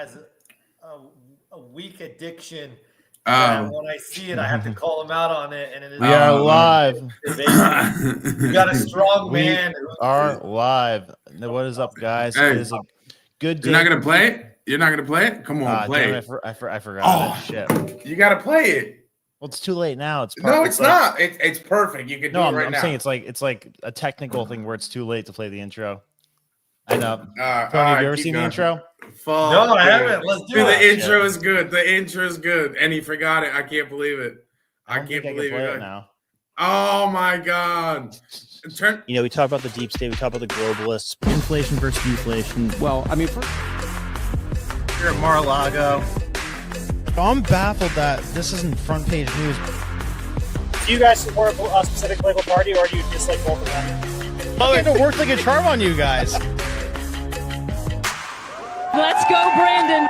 has a weak addiction. When I see it, I have to call him out on it. And we are live. You got a strong man. We are live. What is up, guys? Hey, it is a good day. You're not gonna play it? You're not gonna play it? Come on, play it. I forgot. Oh, shit! You gotta play it. Well, it's too late now. It's not. It's perfect. You can do it right now. I'm saying it's like a technical thing where it's too late to play the intro. I know. Tony, have you ever seen the intro? No, I haven't. Let's do it. The intro is good. The intro is good, and he forgot it. I can't believe it. I can't believe it now. Oh my god! We talk about the deep state. We talk about the globalists, inflation versus deflation. Well, I mean, you're at Mar-a-Lago. I'm baffled that this isn't front page news. Do you guys support a specific political party, or do you dislike both of them? Oh, it worked like a charm on you guys. Let's go, Brandon.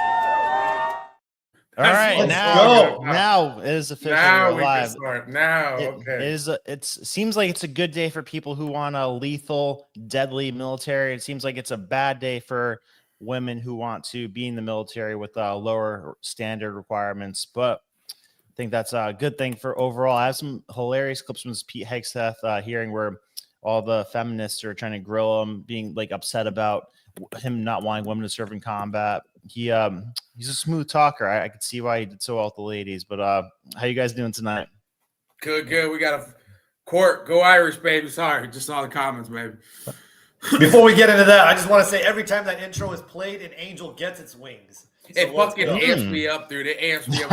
All right, now it is officially now live. We can start. Now, okay. It seems like it's a good day for people who want a lethal, deadly military. It seems like it's a bad day for women who want to be in the military with lower standard requirements. But I think that's a good thing for overall. I have some hilarious clips from Pete Hegseth hearing where all the feminists are trying to grill him, being like upset about him not wanting women to serve in combat. He's a smooth talker. I could see why he did so well with the ladies. But how you guys doing tonight? Good. We got a court. Go Irish, baby. Sorry, just saw the comments, baby. Before we get into that, I just want to say every time that intro is played, an angel gets its wings. It fucking amps me up, dude. It amps me up.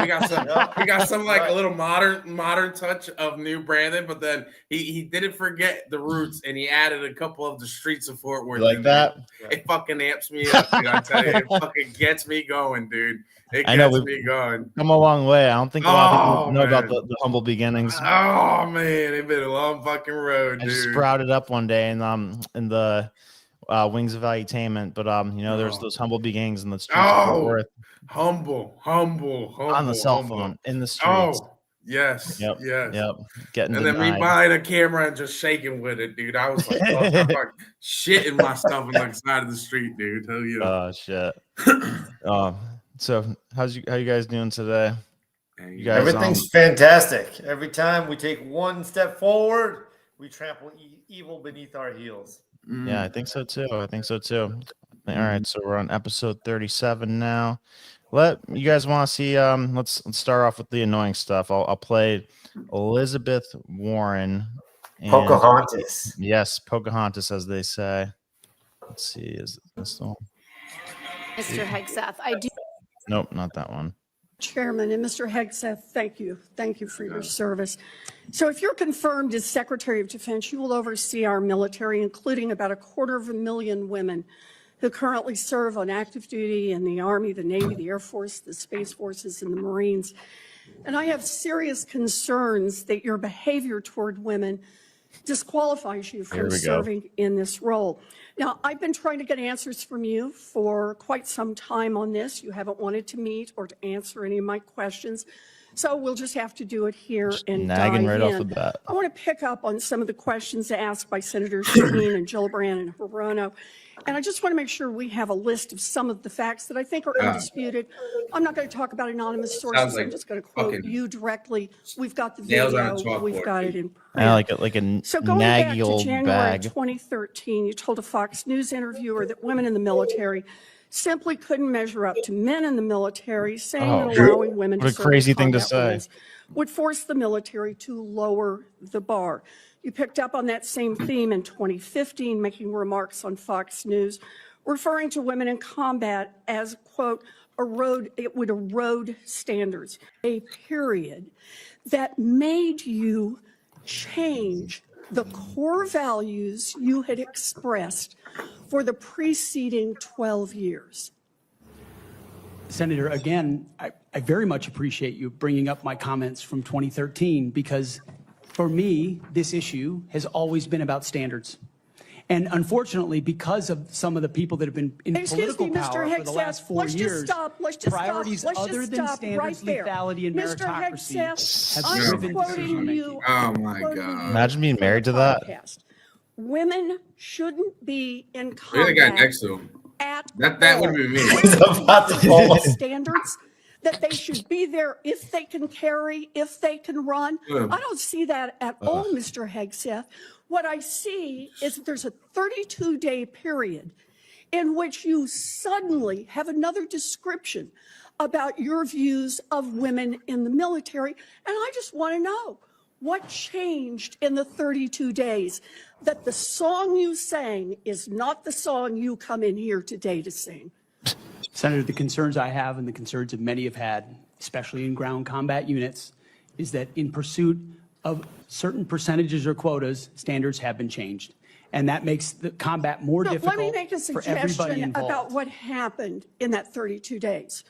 We got some like a little modern touch of new Brandon, but then he didn't forget the roots and he added a couple of the streets of Fort Worth. Like that? It fucking amps me up, dude. I tell you, it fucking gets me going, dude. It gets me going. Come a long way. I don't think a lot of people know about the humble beginnings. Oh man, it's been a long fucking road, dude. I just sprouted up one day in the Wings of Valuetainment, but there's those humble beginnings in the streets of Fort Worth. Humble on the cell phone in the streets. Oh yes, yep. Getting and then me buying a camera and just shaking with it, dude. I was like, I'm like shitting my stuff on the side of the street, dude. Tell you. Oh shit. So how you guys doing today? You guys, everything's fantastic. Every time we take one step forward, we trample evil beneath our heels. Yeah, I think so too. All right, so we're on episode 37 now. You guys want to see? Let's start off with the annoying stuff. I'll play Elizabeth Warren. Pocahontas. Yes, Pocahontas, as they say. Let's see. Is this the one? Mr. Hegseth, I do. Nope, not that one. Chairman and Mr. Hegseth, thank you. Thank you for your service. So if you're confirmed as Secretary of Defense, you will oversee our military, including about 250,000 women who currently serve on active duty in the Army, the Navy, the Air Force, the Space Forces, and the Marines. And I have serious concerns that your behavior toward women disqualifies you from serving in this role. Now, I've been trying to get answers from you for quite some time on this. You haven't wanted to meet or to answer any of my questions. So we'll just have to do it here and dive right in. Off the bat. I want to pick up on some of the questions asked by Senators Shaheen and Gillibrand and Hirono. And I just want to make sure we have a list of some of the facts that I think are undisputed. I'm not going to talk about anonymous sources. I'm just going to quote you directly. We've got the video. We've got it in print. I like it, like a so going back to January bag. 2013, you told a Fox News interviewer that women in the military simply couldn't measure up to men in the military, saying that allowing women to serve crazy thing to combat say roles would force the military to lower the bar. You picked up on that same theme in 2015, making remarks on Fox News, referring to women in combat as, quote, it would erode standards, a period that made you change the core values you had expressed for the preceding 12 years. Senator, again, I very much appreciate you bringing up my comments from 2013 because for me, this issue has always been about standards. And unfortunately, because of some of the people that have been in political power for the last 4 years, priorities other than standards, lethality, and meritocracy have driven decision-making. Oh, my God. Imagine being married to that. Women shouldn't be in combat. You're the guy next to him. at That would all. be me. He's about to fall off. Standards that they should be there if they can carry, if they can run. Ugh. I don't see that at all, Mr. Hegseth. What I see is that there's a 32-day period in which you suddenly have another description about your views of women in the military. And I just want to know what changed in the 32 days that the song you sang is not the song you come in here today to sing. Senator, the concerns I have and the concerns that many have had, especially in ground combat units, is that in pursuit of certain percentages or quotas, standards have been changed. And that makes the combat more difficult Let me make a for everybody suggestion involved. about what happened in that 32 days.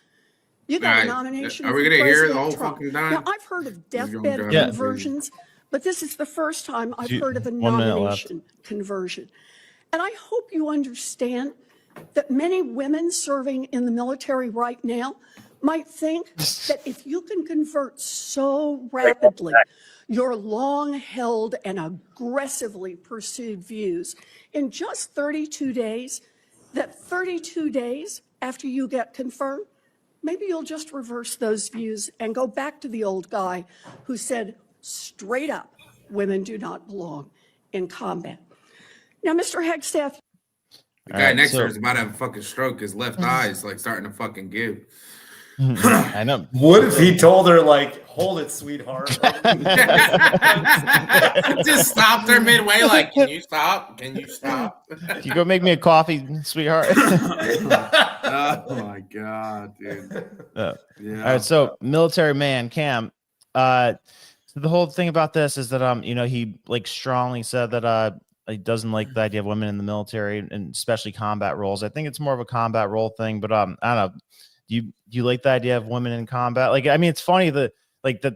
You got All a right. nomination Are we for gonna hear the President whole Trump. fucking time? Now, I've heard of deathbed Yeah. conversions, but this is the first time I've heard of a 1 minute left. nomination conversion. And I hope you understand that many women serving in the military right now might think that if you can convert so rapidly your long-held and aggressively pursued views in just 32 days, that 32 days after you get confirmed, maybe you'll just reverse those views and go back to the old guy who said straight up, women do not belong in combat. Now, Mr. Hegseth, The guy next to her is about to have a fucking stroke. His left eye is like starting to fucking give. I know. What if he told her, like, hold it, sweetheart? Just stopped her midway, like, can you stop? Can you stop? Can you go make me a coffee, sweetheart? Oh my god, dude. Yeah. Yeah. All right, so military man Cam, so the whole thing about this is that you know, he like strongly said that he doesn't like the idea of women in the military and especially combat roles. I think it's more of a combat role thing, but I don't know. Do you like the idea of women in combat? Like, I mean, it's funny that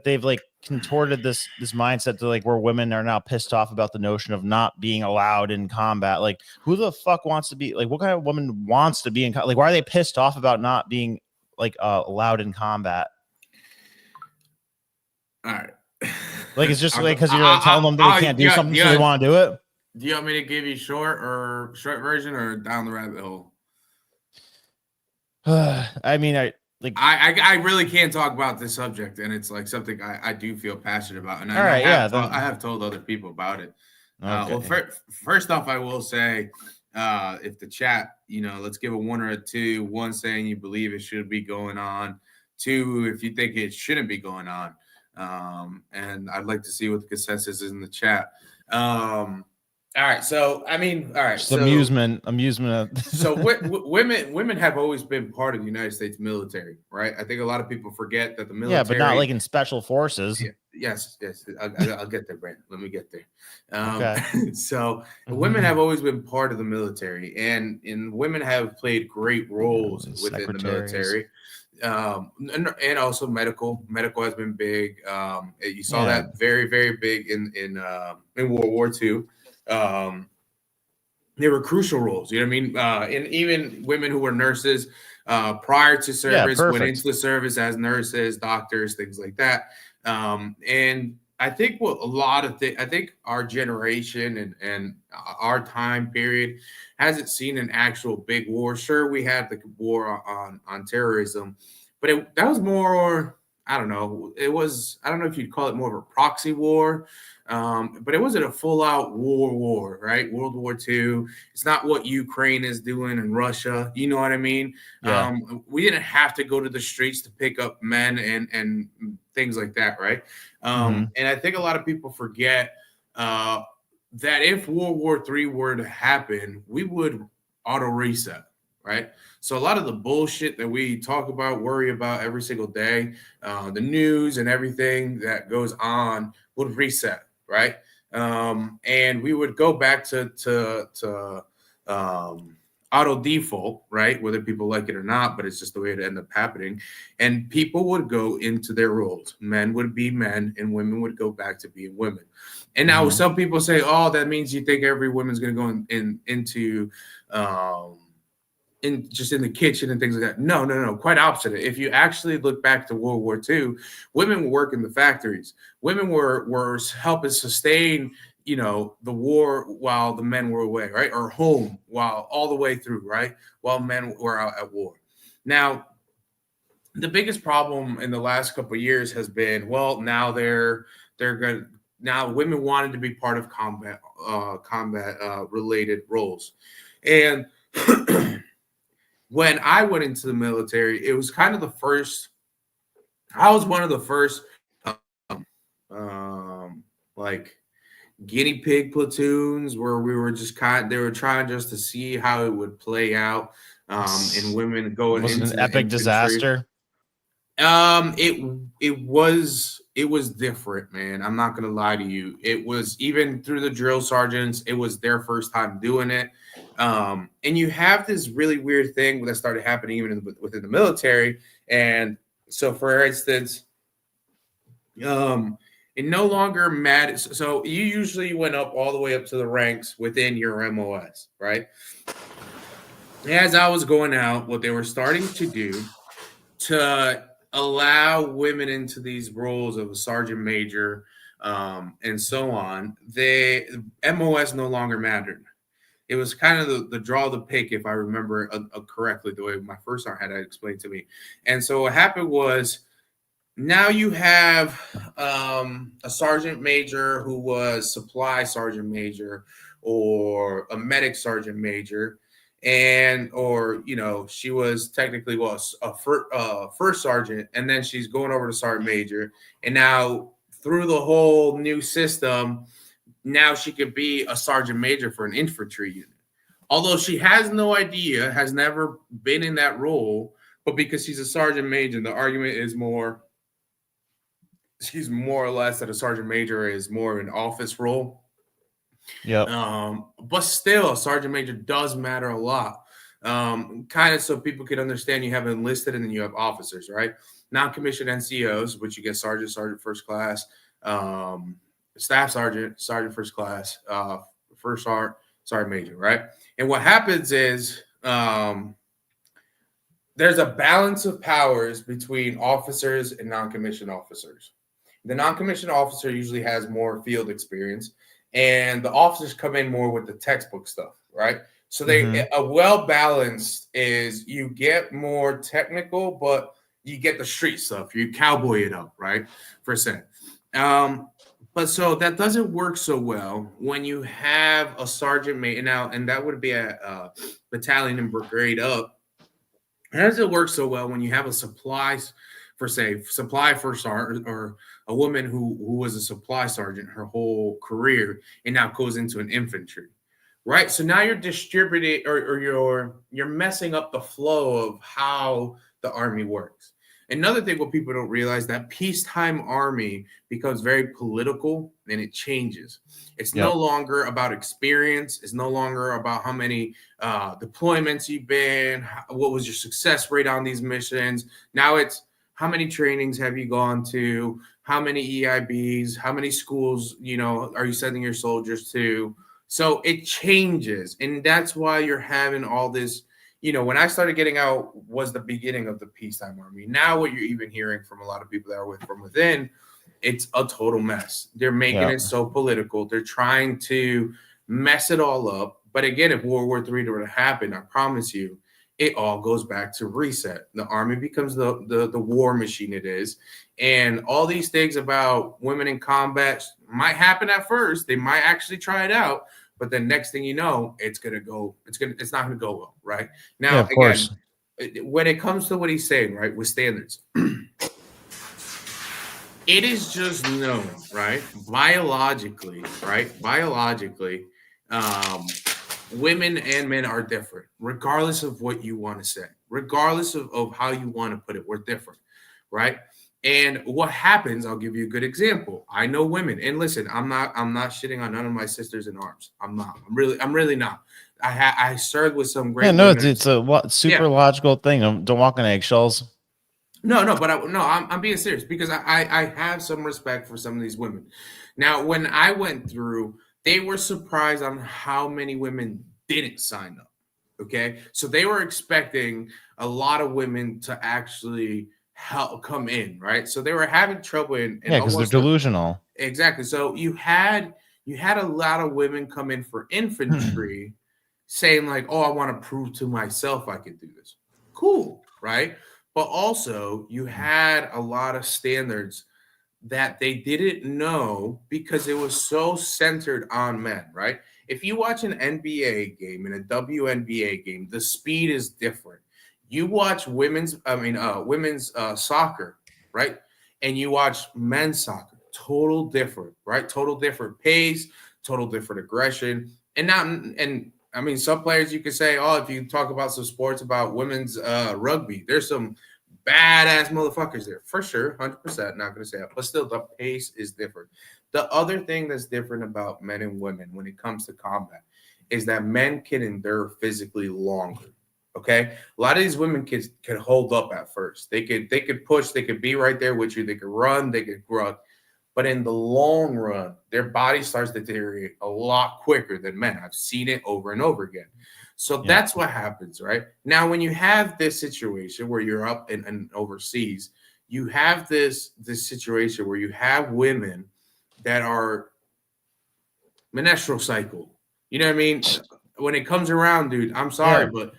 they've like contorted this mindset to like where women are now pissed off about the notion of not being allowed in combat. Like, who the fuck wants to be like, what kind of woman wants to be in like, why are they pissed off about not being like allowed in combat? All right. Like, it's just like because you're like telling them that they can't do something, so they want to do it. Do you want me to give you short version or down the rabbit hole? I mean, I really can't talk about this subject, and it's like something I do feel passionate about, and I have told other people about it. Okay. Well, first off, I will say, if the chat, you know, let's give a 1 or a 2. 1 saying you believe it should be going on. 2 if you think it shouldn't be going on. And I'd like to see what the consensus is in the chat. All right, so I mean, all right, just so amusement. So women have always been part of the United States military, right? I think a lot of people forget that the military. Yeah, but not like in special forces. Yeah, yes. I'll get there, Brent. Let me get there. Okay. So women have always been part of the military, and women have played great roles within the military. And also medical has been big. You saw that very, very big in World War II. They were crucial roles, you know what I mean? And even women who were nurses prior to service went into the service as nurses, doctors, things like that. And I think I think our generation and our time period hasn't seen an actual big war. Sure, we had the war on terrorism, but that was more, I don't know. I don't know if you'd call it more of a proxy war. But it wasn't a full-out war, right? World War II. It's not what Ukraine is doing in Russia. You know what I mean? Yeah. We didn't have to go to the streets to pick up men and things like that, right? And I think a lot of people forget that if World War III were to happen, we would auto reset, right? So a lot of the bullshit that we talk about, worry about every single day, the news and everything that goes on would reset. Right. And we would go back to auto default, right? Whether people like it or not, but it's just the way it ended up happening. And people would go into their roles. Men would be men and women would go back to being women. And now some people say, oh, that means you think every woman's going to go into just in the kitchen and things like that. No. Quite opposite. If you actually look back to World War II, women were working the factories. Women were helping sustain, the war while the men were away, right? Or home while all the way through, right? While men were out at war. Now, the biggest problem in the last couple of years has been, well, now they're going now women wanted to be part of combat related roles. And when I went into the military, it was kind of the first, I was one of the first like guinea pig platoons where we were just they were trying just to see how it would play out in women going Was into it an the epic infantry. disaster? It was different, man. I'm not gonna lie to you. It was, even through the drill sergeants, it was their first time doing it. And you have this really weird thing that started happening even within the military. And so, for instance, it no longer matters. So you usually went up all the way up to the ranks within your MOS, right? As I was going out, what they were starting to do to allow women into these roles of a sergeant major and so on, MOS no longer mattered. It was kind of the draw the pick, if I remember correctly, the way my first sergeant had explained to me. And so what happened was, now you have a sergeant major who was supply sergeant major, or a medic sergeant major, or she was technically a first sergeant, and then she's going over to sergeant major, and now through the whole new system, now she could be a sergeant major for an infantry unit, although she has no idea, has never been in that role. But because she's a sergeant major, the argument is more or less that a sergeant major is more of an office role. Yeah. But still, a sergeant major does matter a lot. Kind of so people can understand, you have enlisted and then you have officers, right? Non-commissioned NCOs, which you get sergeant first class, staff sergeant first class, first sergeant major, right? And what happens is there's a balance of powers between officers and non-commissioned officers. The non-commissioned officer usually has more field experience, and the officers come in more with the textbook stuff, right? So a well-balanced is, you get more technical, but you get the street stuff. You cowboy it up, right? For a second. But so that doesn't work so well when you have a sergeant major now, and that would be a battalion and brigade up. How does it work so well when you have a supply first sergeant, or a woman who was a supply sergeant her whole career and now goes into an infantry, right? So now you're distributing, or you're messing up the flow of how the army works. Another thing, what people don't realize, that peacetime army becomes very political, and it changes. It's no longer about experience. It's no longer about how many deployments you've been, what was your success rate on these missions. Now it's, how many trainings have you gone to? How many EIBs? How many schools, are you sending your soldiers to? So it changes. And that's why you're having all this, when I started getting out was the beginning of the peacetime army. Now what you're even hearing from a lot of people that are from within, it's a total mess. They're making it so political. They're trying to mess it all up. But again, if World War III were to happen, I promise you, it all goes back to reset. The army becomes the war machine it is. And all these things about women in combat might happen at first. They might actually try it out. But then next thing you know, it's not going to go well, right? Now, of course, when it comes to what he's saying, right, with standards, it is just known, right, biologically, women and men are different, regardless of what you want to say, regardless of how you want to put it. We're different, right? And what happens, I'll give you a good example. I know women, and listen, I'm not shitting on none of my sisters in arms. I'm really not. I served with some great. Yeah, no, women. it's a super logical thing. Don't walk on eggshells. No, but I'm being serious, because I have some respect for some of these women. Now, when I went through, they were surprised on how many women didn't sign up. Okay, so they were expecting a lot of women to actually come in, right? So they were having trouble in because they're delusional. Exactly. So you had you had a lot of women come in for infantry saying like, oh, I want to prove to myself I could do this. Cool, right? But also you had a lot of standards that they didn't know because it was so centered on men, right? If you watch an NBA game and a WNBA game, the speed is different. You watch women's soccer, right? And you watch men's soccer, total different, right? Total different pace, total different aggression. Some players you could say, oh, if you talk about some sports about women's rugby, there's some badass motherfuckers there for sure, 100%. Not gonna say that, but still, the pace is different. The other thing that's different about men and women when it comes to combat is that men can endure physically longer. Okay, a lot of these women can hold up at first. They could push. They could be right there with you. They could run. They could grunt. But in the long run, their body starts to deteriorate a lot quicker than men. I've seen it over and over again. So that's what happens, right? Now, when you have this situation where you're up and overseas, you have this situation where you have women that are menstrual cycle. You know what I mean? When it comes around, dude, I'm sorry, but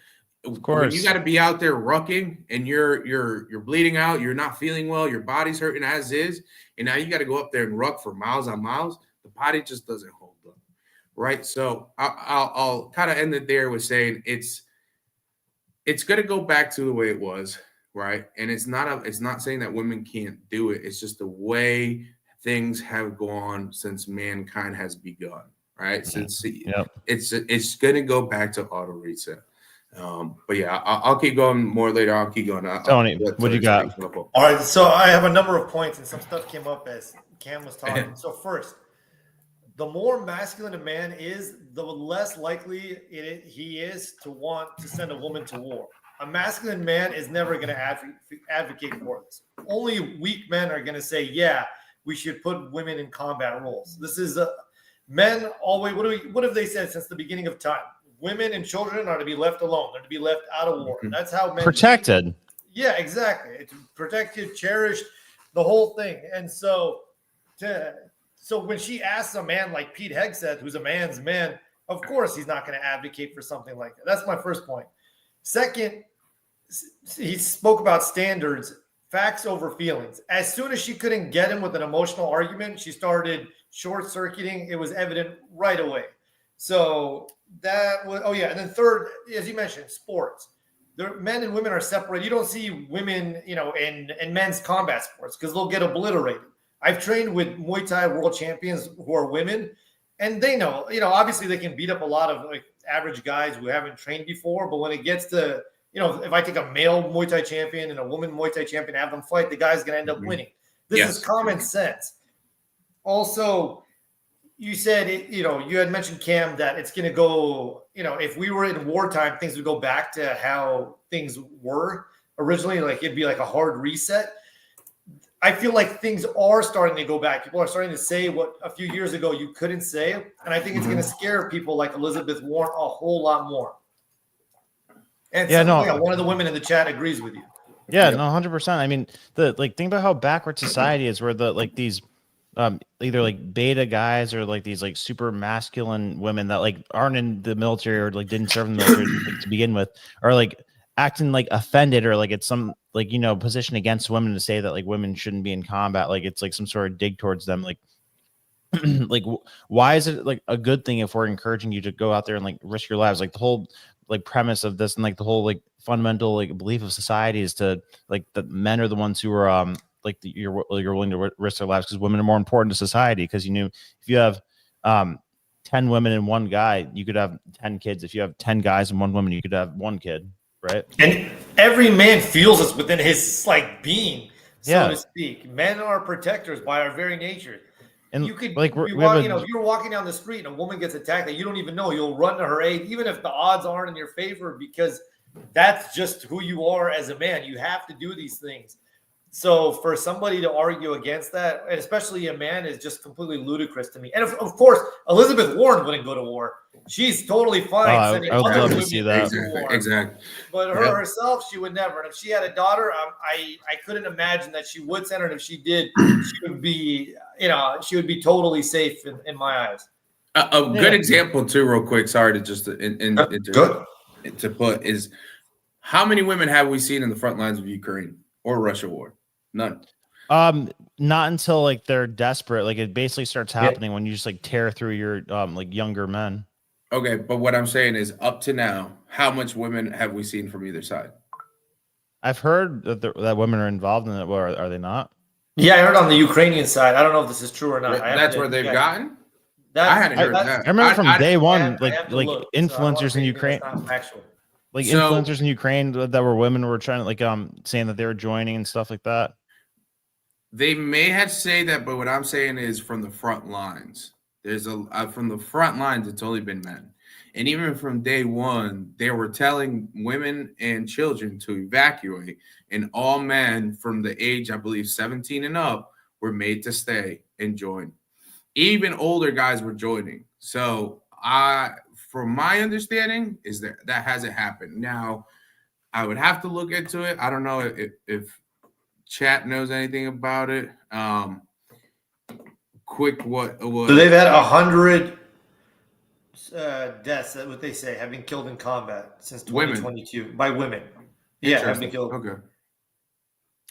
of course, when you got to be out there rucking and you're bleeding out, you're not feeling well, your body's hurting as is, and now you got to go up there and ruck for miles on miles. The body just doesn't hold up, right? So I'll kind of end it there with saying it's going to go back to the way it was, right? And it's not saying that women can't do it. It's just the way things have gone since mankind has begun, right? Since it's going to go back to auto reset. But yeah, I'll keep going more later. I'll keep going. Tony, what do you got? All right, so I have a number of points, and some stuff came up as Cam was talking. So first, the more masculine a man is, the less likely he is to want to send a woman to war. A masculine man is never going to advocate for this. Only weak men are going to say, yeah, we should put women in combat roles. This is men always. What have they said since the beginning of time? Women and children are to be left alone. They're to be left out of war. That's how men protected. Yeah, exactly. It's protected, cherished, the whole thing. And so when she asks a man like Pete Hegseth, who's a man's man, of course he's not going to advocate for something like that. That's my first point. Second, he spoke about standards, facts over feelings. As soon as she couldn't get him with an emotional argument, she started short-circuiting. It was evident right away. So that was, and then third, as you mentioned, sports. Men and women are separated. You don't see women, in men's combat sports because they'll get obliterated. I've trained with Muay Thai world champions who are women, and they know, obviously they can beat up a lot of average guys who haven't trained before. But when it gets to, if I take a male Muay Thai champion and a woman Muay Thai champion, have them fight, the guy's going to end up winning. This is common sense. Also, you said, you had mentioned, Cam, that it's going to go, if we were in wartime, things would go back to how things were originally. Like it'd be like a hard reset. I feel like things are starting to go back. People are starting to say what a few years ago you couldn't say. And I think it's going to scare people like Elizabeth Warren a whole lot more. And one of the women in the chat agrees with you. Yeah, no, 100%. I mean, think about how backward society is, where these either like beta guys or like these like super masculine women that like aren't in the military or like didn't serve in the military to begin with, are like acting like offended or like it's some like position against women to say that like women shouldn't be in combat, like it's like some sort of dig towards them. Like like why is it like a good thing if we're encouraging you to go out there and like risk your lives? Like the whole like premise of this and like the whole like fundamental like belief of society is to like the men are the ones who are you're willing to risk their lives because women are more important to society. Because if you have 10 women and one guy, you could have 10 kids. If you have 10 guys and one woman, you could have one kid, right? And every man feels this within his being, so to speak. Men are protectors by our very nature. And you could if you're walking down the street and a woman gets attacked that you don't even know, you'll run to her aid, even if the odds aren't in your favor, because that's just who you are as a man. You have to do these things. So for somebody to argue against that, and especially a man, is just completely ludicrous to me. And of course, Elizabeth Warren wouldn't go to war. She's totally fine. I would love to see that. Exactly. But herself, she would never. And if she had a daughter, I couldn't imagine that she would send her. And if she did, she would be totally safe in my eyes. A good example too, real quick. Sorry to just Good. to put is how many women have we seen in the front lines of Ukraine or Russia war? None. Not until like they're desperate. Like it basically starts happening when you just like tear through your like younger men. Okay, but what I'm saying is, up to now, how much women have we seen from either side? I've heard that women are involved in it. Or are they not? Yeah, I heard on the Ukrainian side. I don't know if this is true or not. That's where they've gotten. I hadn't heard that. I remember from day one, like look, influencers in Ukraine, like influencers in Ukraine that were women were trying to like saying that they were joining and stuff like that. They may have said that, but what I'm saying is from the front lines. There's from the front lines, it's only been men, and even from day one, they were telling women and children to evacuate, and all men from the age, I believe, 17 and up were made to stay and join. Even older guys were joining. So from my understanding, is that hasn't happened. Now, I would have to look into it. I don't know if chat knows anything about it. Quick, what? So they've had 100 deaths. That's what they say have been killed in combat since 2022 by women. Yeah, have been killed. Okay.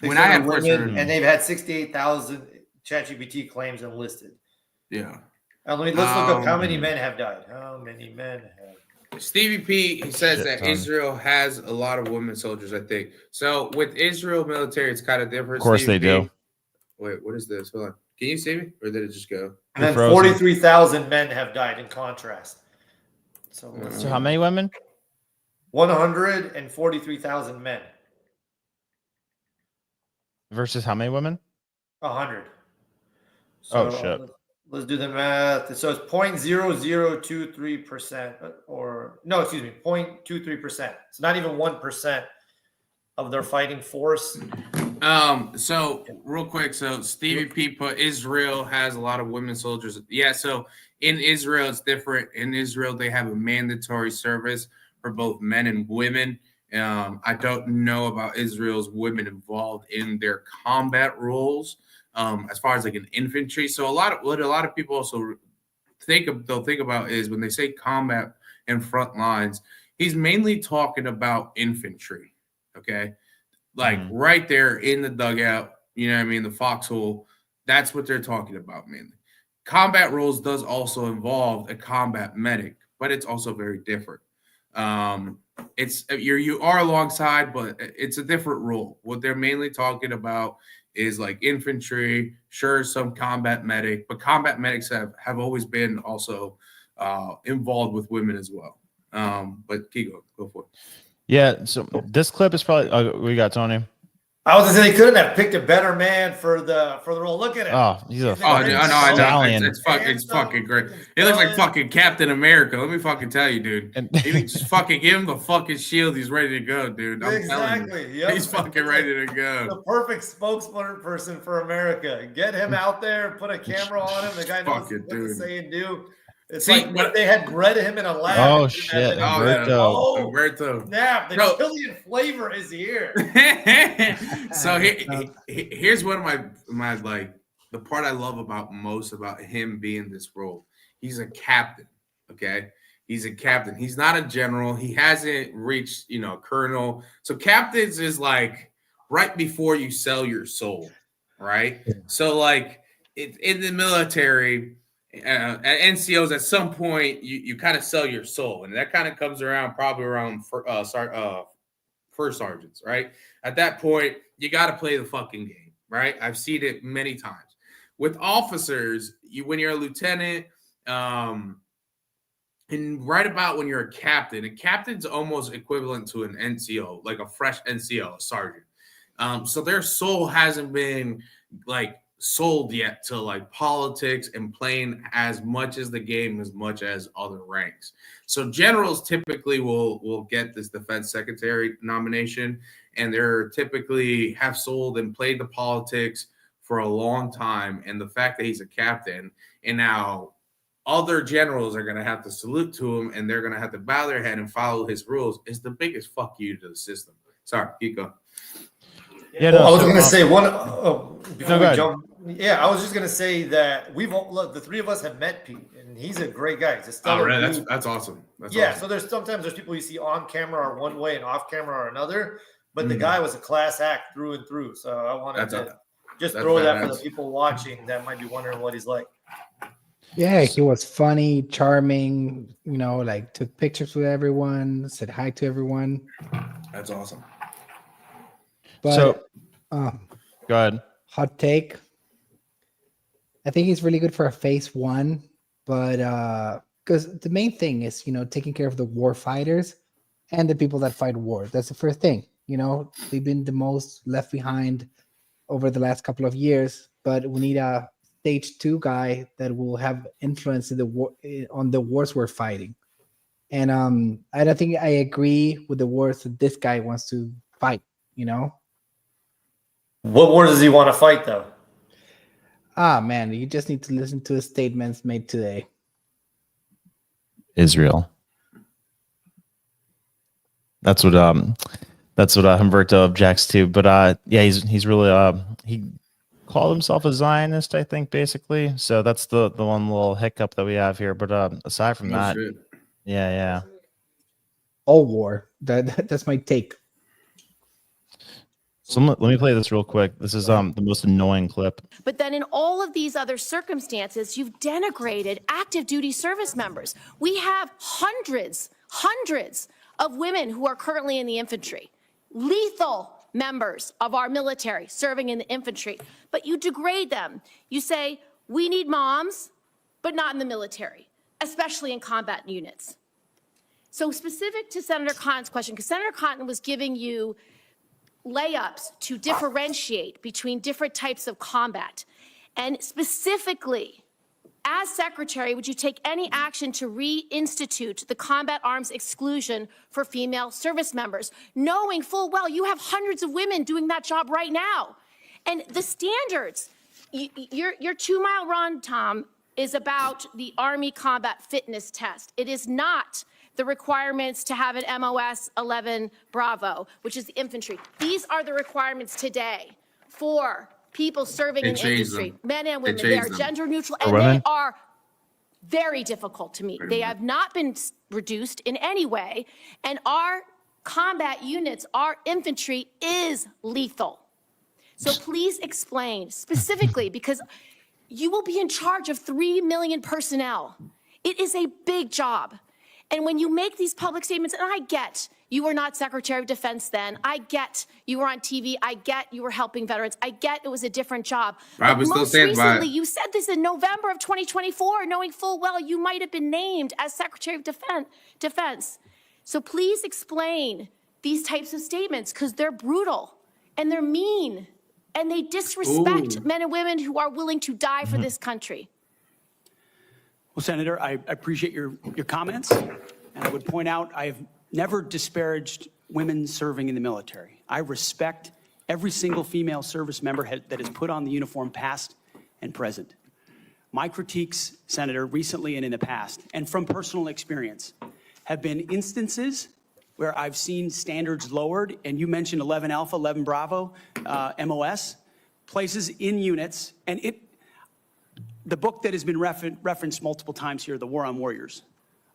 When I had first heard, and they've had 68,000 ChatGPT claims enlisted. Yeah. Let's look up how many men have died. How many men have? Stevie P, he says that Israel has a lot of women soldiers, I think. So with Israel military, it's kind of different. Of course they do. Wait, what is this? Hold on. Can you see me? Or did it just go? And then 43,000 men have died in contrast. So how many women? 143,000 men. Versus how many women? 100. So, shit. Let's do the math. So it's 0.0023%, or no, excuse me, 0.23%. It's not even 1% of their fighting force. So real quick, so Stevie P put Israel has a lot of women soldiers. Yeah, so in Israel it's different. In Israel they have a mandatory service for both men and women. I don't know about Israel's women involved in their combat roles. As far as like an infantry. So what a lot of people also think about is when they say combat and front lines, he's mainly talking about infantry. Okay. Like right there in the dugout, you know what I mean? The foxhole, that's what they're talking about mainly. Combat roles does also involve a combat medic, but it's also very different. You are alongside, but it's a different role. What they're mainly talking about is like infantry, sure, some combat medic, but combat medics have always been also involved with women as well. But go for it. Yeah, so this clip is probably we got Tony. I was gonna say they couldn't have picked a better man for the role. Look at him. Oh, he's a stallion. It's fucking great. He looks like fucking Captain America. Let me fucking tell you, dude. Maybe just fucking give him the fucking shield. He's ready to go, dude. I'm telling you. Yep. He's fucking ready to go. The perfect spokesperson for America. Get him out there. Put a camera on him. The guy knows what to say and do. It's like what they had bred him in a lab. Oh shit! Roberto. Snap! The Chilean flavor is here. So here's one of my like the part I love most about him being this role. He's a captain. Okay, he's a captain. He's not a general. He hasn't reached colonel. So captains is like right before you sell your soul, right? So like in the military. At NCOs, at some point, you kind of sell your soul, and that kind of comes around probably around first sergeants, right? At that point, you got to play the fucking game, right? I've seen it many times with officers. When you're a lieutenant, and right about when you're a captain's almost equivalent to an NCO, like a fresh NCO, a sergeant. So their soul hasn't been like sold yet to like politics and playing as much as the game as much as other ranks. So generals typically will get this defense secretary nomination, and they're typically have sold and played the politics for a long time. And the fact that he's a captain and now other generals are going to have to salute to him and they're going to have to bow their head and follow his rules is the biggest fuck you to the system. Sorry, keep going. Yeah, I was going to say one before we jump Yeah, I was just gonna say that the three of us have met Pete, and he's a great guy. He's a stellar really? dude. That's awesome. That's Yeah, awesome. so there's people you see on camera are one way and off camera are another, but the guy was a class act through and through. So I wanted to just throw that for the people watching that might be wondering what he's like. Yeah, he was funny, charming, like took pictures with everyone, said hi to everyone. That's awesome. But go ahead. Hot take. I think he's really good for a phase one, but because the main thing is, taking care of the war fighters and the people that fight war. That's the first thing. They've been the most left behind over the last couple of years, but we need a stage 2 guy that will have influence in the war, on the wars we're fighting. And I don't think I agree with the wars that this guy wants to fight. What war does he want to fight, though? Man, you just need to listen to his statements made today. Israel. That's what Humberto objects to. But yeah, he's really he called himself a Zionist, I think, basically. So that's the one little hiccup that we have here. But aside from that, yeah. All war. That's my take. So let me play this real quick. This is the most annoying clip. But then in all of these other circumstances, you've denigrated active duty service members. We have hundreds of women who are currently in the infantry, lethal members of our military serving in the infantry, but you degrade them. You say, we need moms, but not in the military, especially in combat units. So specific to Senator Cotton's question, because Senator Cotton was giving you layups to differentiate between different types of combat. And specifically, as secretary, would you take any action to reinstitute the combat arms exclusion for female service members, knowing full well you have hundreds of women doing that job right now? And the standards, your 2 mile run, Tom, is about the Army combat fitness test. It is not the requirements to have an MOS 11 Bravo, which is the infantry. These are the requirements today for people serving in industry, men and women. They are gender neutral, and they are very difficult to meet. They have not been reduced in any way, and our combat units, our infantry is lethal. So please explain specifically, because you will be in charge of 3 million personnel. It is a big job. And when you make these public statements, and I get you were not Secretary of Defense then, I get you were on TV, I get you were helping veterans, I get it was a different job. But most recently, you said this in November of 2024, knowing full well you might have been named as Secretary of Defense. So please explain these types of statements, because they're brutal and they're mean and they disrespect men and women who are willing to die for this country. Well, Senator, I appreciate your comments, and I would point out I've never disparaged women serving in the military. I respect every single female service member that has put on the uniform, past and present. My critiques, Senator, recently and in the past, and from personal experience, have been instances where I've seen standards lowered, and you mentioned 11 Alpha, 11 Bravo, MOS, places in units, and the book that has been referenced multiple times here, The War on Warriors.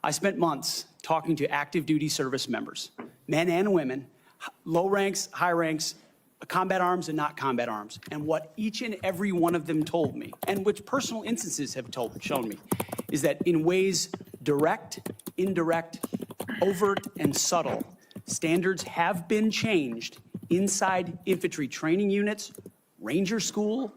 I spent months talking to active duty service members, men and women, low ranks, high ranks, combat arms and not combat arms. And what each and every one of them told me, and which personal instances have shown me, is that in ways direct, indirect, overt, and subtle, standards have been changed inside infantry training units, ranger school,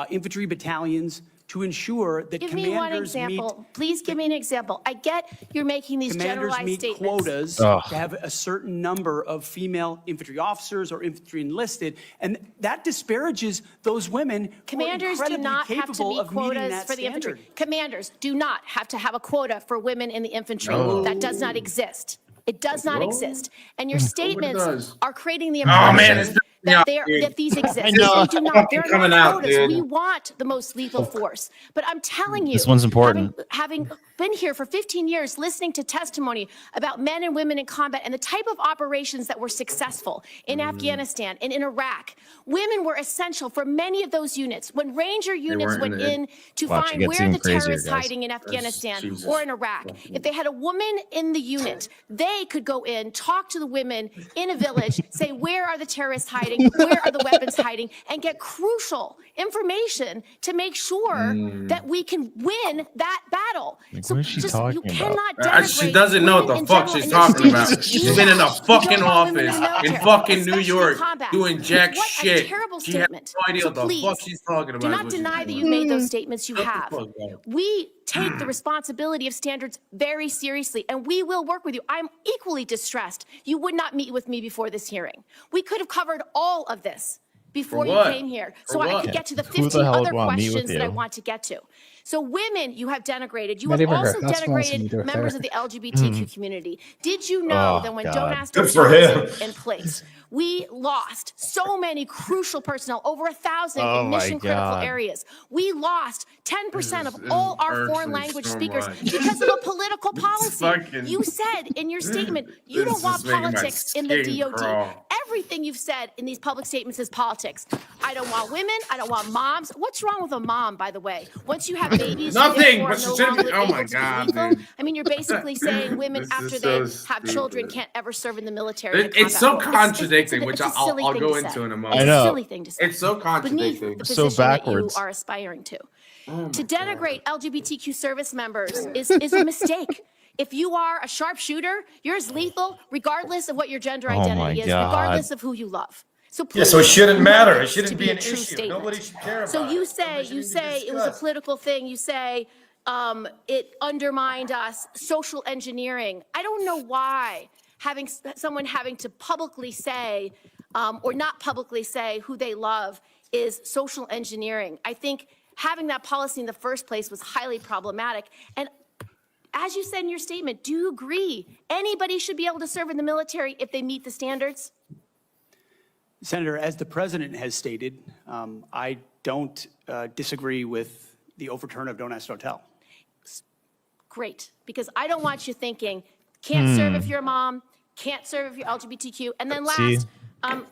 infantry battalions, to ensure that Give me one example. Please give me an example. I get you're making these generalized statements. Quotas to have a certain number of female infantry officers or infantry enlisted, and that disparages those women. Commanders do not have to meet quotas for the infantry. Commanders do not have to have a quota for women in the infantry. That does not exist. It does not exist. And your statements are creating the impression Yeah, that these exist. I know. They do not. They're Coming not out, quotas. dude. We want the most lethal force. But I'm telling you, This one's important. Having been here for 15 years, listening to testimony about men and women in combat and the type of operations that were successful in Afghanistan and in Iraq, women were essential for many of those units. When Ranger units went in to Watch, it find gets where even the crazier, terrorists guys. hiding in Afghanistan Jesus or in Iraq, if they had a woman in the unit, they could go in, talk to the women in a village, say, where are the terrorists hiding? Where are the weapons hiding? And get crucial information to make sure that we can win that battle. Like, So what is she just, talking you about? cannot She denigrate doesn't know what women the in fuck general she's in your talking about. statements. She's Do been in a that. You don't fucking want women office the in military, fucking New especially in York combat. doing jack What shit. a terrible She has statement. no idea So what the please, fuck she's talking about. do is not what she's deny that doing. you've made those statements. You Shut the have. fuck up. We take the responsibility of standards very seriously, and we will work with you. I'm equally distressed you would not meet with me before this hearing. We could have covered all of this before you what? came here, For so I what? could get to the Who the 15 hell would other wanna meet with questions that I you? want to get to. So women, you have denigrated. You Not have even her also husband wants to meet denigrated with members her. of the LGBTQ community. Did you know Oh, that when God. Don't Ask, Good Don't for Tell him. was in place, we lost so many crucial personnel, over 1,000 Oh in my mission critical God. areas. We lost 10% of This all is our foreign irks me language so speakers much. because of a political policy. fucking- You said in your statement, you This don't want is making my politics in the skin DOD. crawl. Everything you've said in these public statements is politics. I don't want women. I don't want moms. What's wrong with a mom, by the way? Once you have babies, Nothing, you but are she no shouldn't longer be- oh able my to God, be lethal. dude. I mean, you're basically saying women This after is they so have children stupid. can't ever serve in the military. and It's so combat. contradicting, It's which a silly I'll thing go to into say. in a It's moment. I a know. silly thing to say. It's so Beneath contradicting. the So position that you backwards. are aspiring to. Oh To my God. denigrate LGBTQ service members is a mistake. If you are a sharpshooter, you're as lethal regardless of what your gender Oh my identity is, God. regardless of who you love. So Yeah, so it please shouldn't know matter. It this to shouldn't be a an true issue. statement. Nobody should care about So it. you Nobody should say be it was a discussed. political thing. You say it undermined us, social engineering. I don't know why someone having to publicly say or not publicly say who they love is social engineering. I think having that policy in the first place was highly problematic. And as you said in your statement, do you agree anybody should be able to serve in the military if they meet the standards? Senator, as the president has stated, I don't disagree with the overturn of Don't Ask, Don't Tell. Great, because I don't want you thinking, can't serve if you're a mom, can't serve if you're LGBTQ, and then See? last,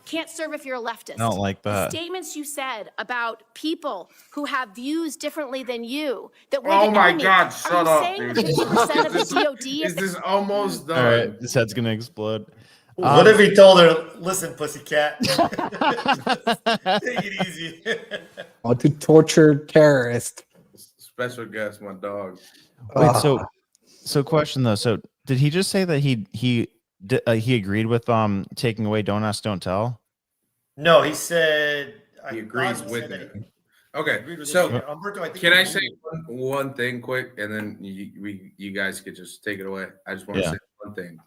can't serve if you're a leftist. I don't like The that. statements you said about people who have views differently than you, that we're Oh the my enemy. God, Are shut you up, saying dude. that 50% of the DOD Is is this almost done? All right, this head's gonna explode. What if he told her, listen, pussycat? Take it easy. How to torture terrorists. Special guest, my dog. Wait, Ugh. so question though. So did he just say that he agreed with taking away Don't Ask, Don't Tell? No, he said He I agrees thought he with said that it. he Okay, agreed with so it. Umberto, I think can he I say agreed. one thing quick, and then you guys could just take it away? I just want to Yeah. say one thing,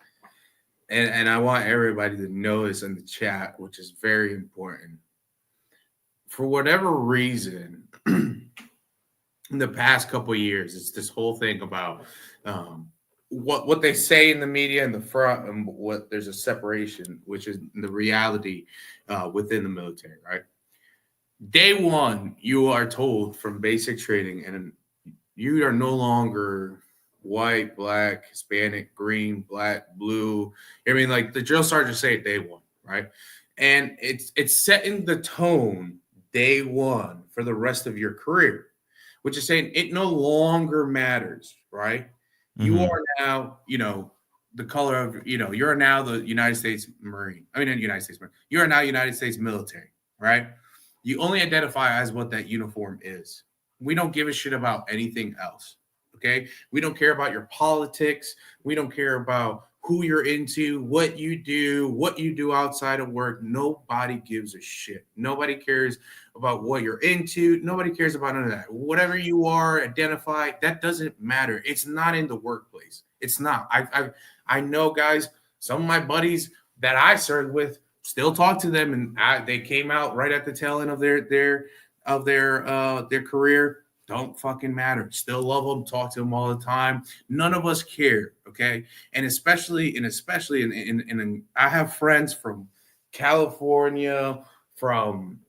and I want everybody to know this in the chat, which is very important. For whatever reason, in the past couple of years, it's this whole thing about what they say in the media in the front, and what there's a separation, which is the reality within the military, right? Day one, you are told from basic training, and you are no longer white, black, Hispanic, green, black, blue. I mean, like the drill sergeant say it day one, right? And it's setting the tone day one for the rest of your career, which is saying it no longer matters, right? You Mhm. are now, the color of, you're now the United States Marine. I mean, not United States Marine. You are now United States military, right? You only identify as what that uniform is. We don't give a shit about anything else, okay? We don't care about your politics. We don't care about who you're into, what you do outside of work. Nobody gives a shit. Nobody cares about what you're into. Nobody cares about none of that. Whatever you are, identify, that doesn't matter. It's not in the workplace. It's not. I know, guys, some of my buddies that I served with still talk to them, and they came out right at the tail end of their career. Don't fucking matter. Still love them. Talk to them all the time. None of us care. Okay. And especially, I have friends from California, from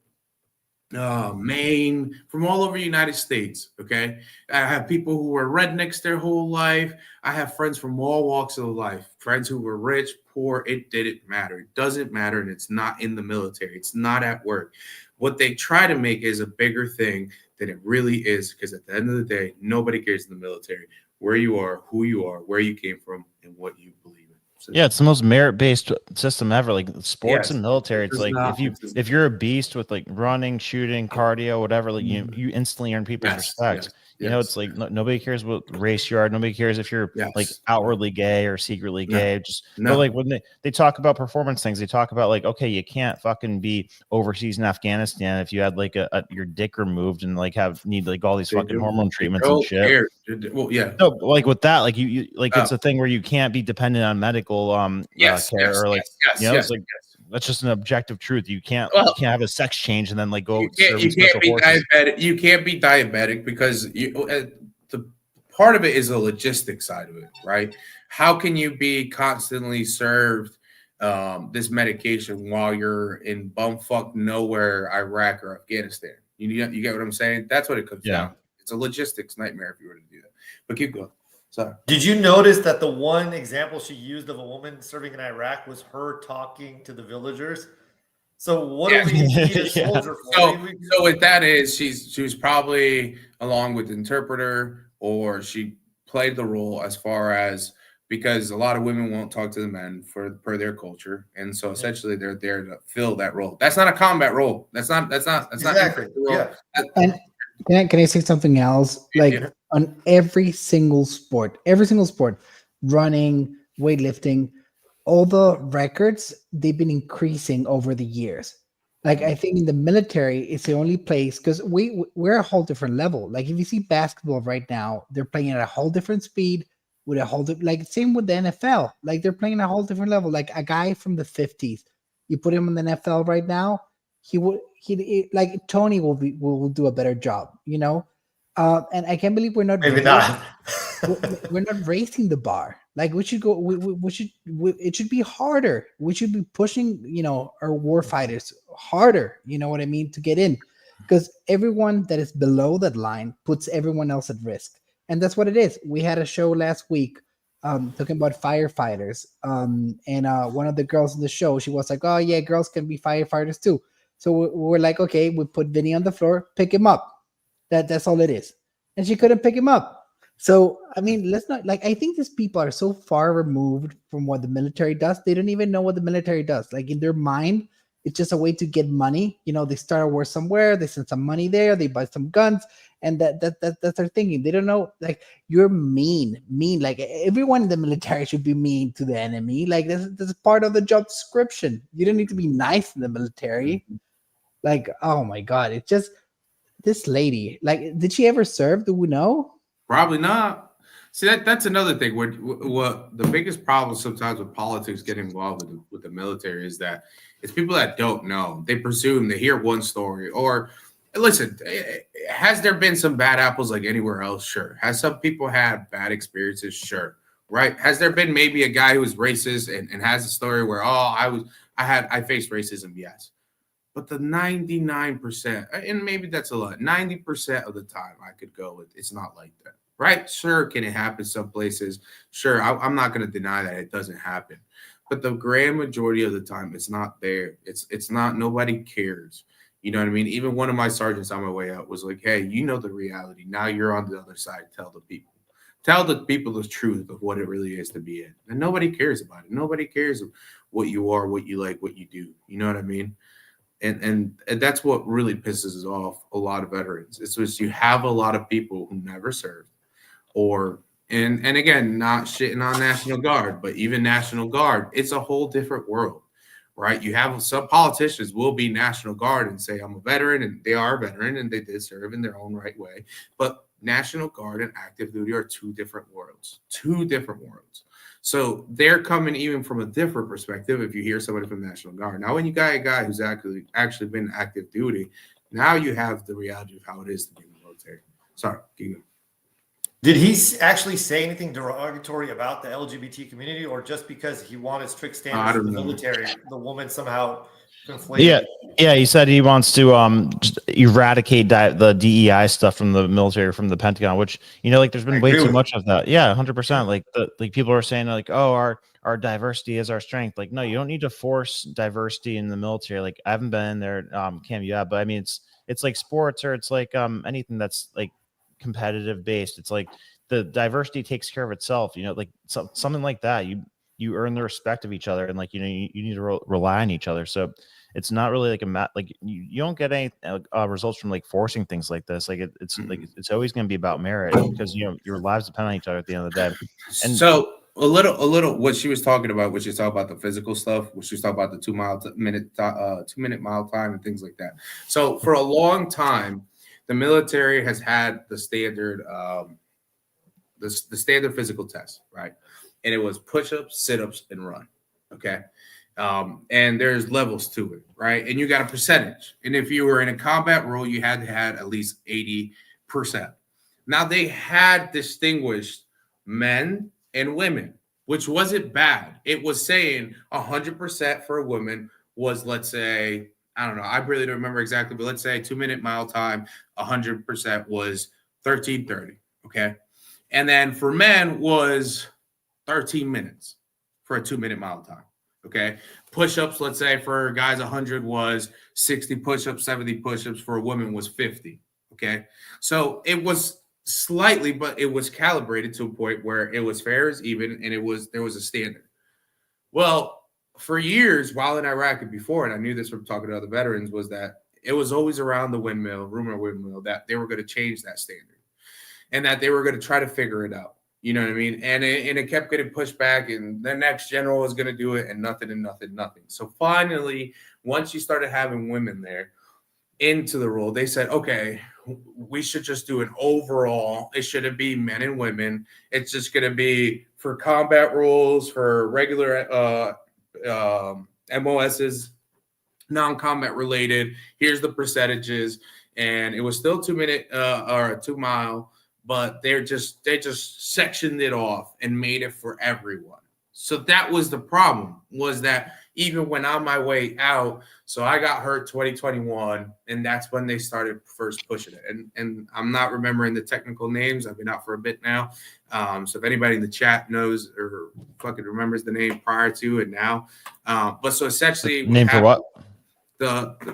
Maine, from all over the United States. Okay. I have people who were rednecks their whole life. I have friends from all walks of life, friends who were rich, poor. It didn't matter. It doesn't matter. And it's not in the military. It's not at work. What they try to make is a bigger thing than it really is. Because at the end of the day, nobody cares in the military where you are, who you are, where you came from, and what you believe in. So, yeah, it's the most merit-based system ever. Like sports Yes, and military, it's it's like not- if you're a beast with like running, shooting, cardio, whatever, like you instantly earn people's Yes, respect. yes, You know, yes. it's like nobody cares what race you are. Nobody cares if you're like Yes. outwardly gay or secretly No. gay. Just No. but like when they talk about performance things, they talk about like, okay, you can't fucking be overseas in Afghanistan if you had like your dick removed and like need like all these They fucking do- hormone they treatments and don't shit. care. Well, yeah. No, but, like with that, like you like it's Oh. a thing where you can't be dependent on medical Yes, care yes, or like yes, you know yes, it's like yes. that's just an objective truth. You can't Well, have a sex change and then like go You serve in can't special be forces. diabetic. You can't be diabetic because the part of it is the logistic side of it, right? How can you be constantly served this medication while you're in bumfuck nowhere, Iraq or Afghanistan? You get what I'm saying? That's what it comes down to. It's a logistics nightmare if you were to do that. But keep going. Sorry. Did you notice that the one example she used of a woman serving in Iraq was her talking to the villagers? So what do we need a soldier for? So what that is, she was probably along with the interpreter, or she played the role as far as because a lot of women won't talk to the men per their culture, and so essentially they're there to fill that role. That's not a combat role. That's not Exactly. role. And can I say something else? Like Yeah. on every single sport, running, weightlifting, all the records, they've been increasing over the years. Like I think in the military, it's the only place because we're a whole different level. Like if you see basketball right now, they're playing at a whole different speed with a whole like same with the NFL. Like they're playing at a whole different level. Like a guy from the 50s, you put him in the NFL right now, he like Tony will do a better job, you know. And I can't believe we're not Maybe not. we're not raising the bar. Like we should go. It should be harder. We should be pushing, you know, our war fighters harder. You know what I mean, to get in, because everyone that is below that line puts everyone else at risk, and that's what it is. We had a show last week, talking about firefighters, and one of the girls in the show, she was like, "Oh yeah, girls can be firefighters too." So we're like, okay, we put Vinny on the floor, pick him up. That's all it is, and she couldn't pick him up. So, I mean, let's not like, I think these people are so far removed from what the military does. They don't even know what the military does. Like in their mind, it's just a way to get money. You know, they start a war somewhere, they send some money there, they buy some guns, and that's their thinking. They don't know, like, you're mean. Like everyone in the military should be mean to the enemy. Like that's part of the job description. You don't need to be nice in the military. Like, oh my God, it's just this lady. Like, did she ever serve? Do we know? Probably not. See, that's another thing. What the biggest problem sometimes with politics getting involved with the military is that it's people that don't know. They presume they hear one story. Or listen, has there been some bad apples like anywhere else? Sure. Has some people had bad experiences? Sure. Right. Has there been maybe a guy who was racist and has a story where I faced racism? Yes. But the 99%, and maybe that's a lot, 90% of the time I could go with, it's not like that, right? Sure, can it happen some places? Sure, I'm not going to deny that it doesn't happen. But the grand majority of the time, it's not there. It's not, nobody cares. You know what I mean? Even one of my sergeants on my way out was like, hey, you know the reality. Now you're on the other side. Tell the people the truth of what it really is to be in. And nobody cares about it. Nobody cares what you are, what you like, what you do. You know what I mean? And that's what really pisses off a lot of veterans. It's just you have a lot of people who never served, and again, not shitting on National Guard, but even National Guard, it's a whole different world, right? You have some politicians will be National Guard and say, I'm a veteran, and they are a veteran, and they did serve in their own right way. But National Guard and active duty are two different worlds. So they're coming even from a different perspective if you hear somebody from National Guard. Now, when you got a guy who's actually been active duty, now you have the reality of how it is to be in the military. Sorry, keep going. Did he actually say anything derogatory about the LGBT community, or just because he wanted strict standards for the military, the woman somehow Yeah, he said he wants to just eradicate the DEI stuff from the military, from the Pentagon, which, you know, like there's been way too much of that. Yeah, 100%. Like people are saying like, oh, our diversity is our strength. Like, no, you don't need to force diversity in the military. Like, I haven't been in there, Cam, yeah, but I mean, it's like sports, or it's like anything that's like competitive based. It's like the diversity takes care of itself. You know, like something like that. You earn the respect of each other, and like, you know, you need to rely on each other. So it's not really like like you don't get any results from like forcing things like this. Like it's like it's always going to be about merit, because, you know, your lives depend on each other at the end of the day. And so a little what she was talking about, what she was talking about the physical stuff, what she was talking about the 2 minute mile time and things like that. So for a long time, the military has had the standard the standard physical test, right? And it was push-ups, sit-ups, and run. Okay. And there's levels to it, right? And you got a percentage. And if you were in a combat role, you had to have at least 80%. Now, they had distinguished men and women, which wasn't bad. It was saying 100% for a woman was, let's say, I don't know, I really don't remember exactly, but let's say 2 minute mile time, 100% was 13:30. Okay. And then for men was 13 minutes for a 2 minute mile time. Okay. Push-ups, let's say for guys, 100 was 60 push-ups, 70 push-ups. For a woman was 50. Okay. So it was slightly, but it was calibrated to a point where it was fair as even, and there was a standard. Well, for years while in Iraq and before, and I knew this from talking to other veterans, was that it was always around the rumor windmill, that they were going to change that standard and that they were going to try to figure it out. You know what I mean? And it kept getting pushed back, and the next general was going to do it, and nothing. So finally, once you started having women there into the role, they said, okay, we should just do an overall. It shouldn't be men and women. It's just going to be for combat roles, for regular MOSs, non-combat related. Here's the percentages. And it was still 2 minute or 2 mile. But they just sectioned it off and made it for everyone. So that was the problem, was that even when on my way out, so I got hurt 2021, and that's when they started first pushing it. And I'm not remembering the technical names. I've been out for a bit now. So if anybody in the chat knows or fucking remembers the name prior to and now. But so essentially, name for what?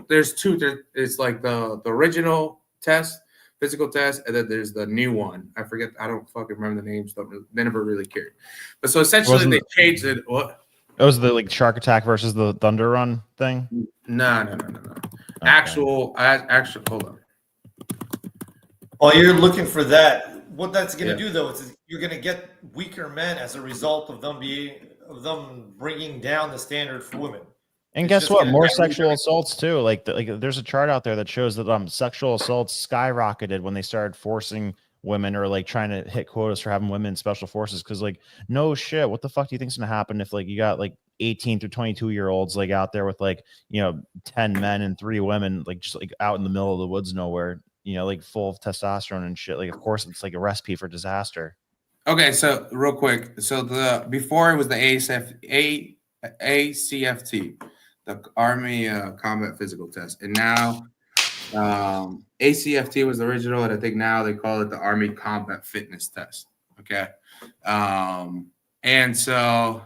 There's two. It's like the original test, physical test, and then there's the new one. I forget. I don't fucking remember the names. They never really cared. But so essentially, they changed it. What? It was the like Shark Attack versus the Thunder Run thing. No. Okay. Actual. Hold on. While you're looking for that, what that's going to do though is you're going to get weaker men as a result of them bringing down the standard for women. And guess what? More sexual assaults too. Like there's a chart out there that shows that sexual assaults skyrocketed when they started forcing women, or like trying to hit quotas for having women in special forces. Because like, no shit, what the fuck do you think's gonna happen if like you got like 18 to 22-year-olds like out there with like, you know, 10 men and 3 women, like just like out in the middle of the woods nowhere, you know, like full of testosterone and shit. Like, of course it's like a recipe for disaster. Okay, so real quick, so before it was the ACFT, the Army Combat Physical Test, and now ACFT was the original, and I think now they call it the Army Combat Fitness Test. Okay, and so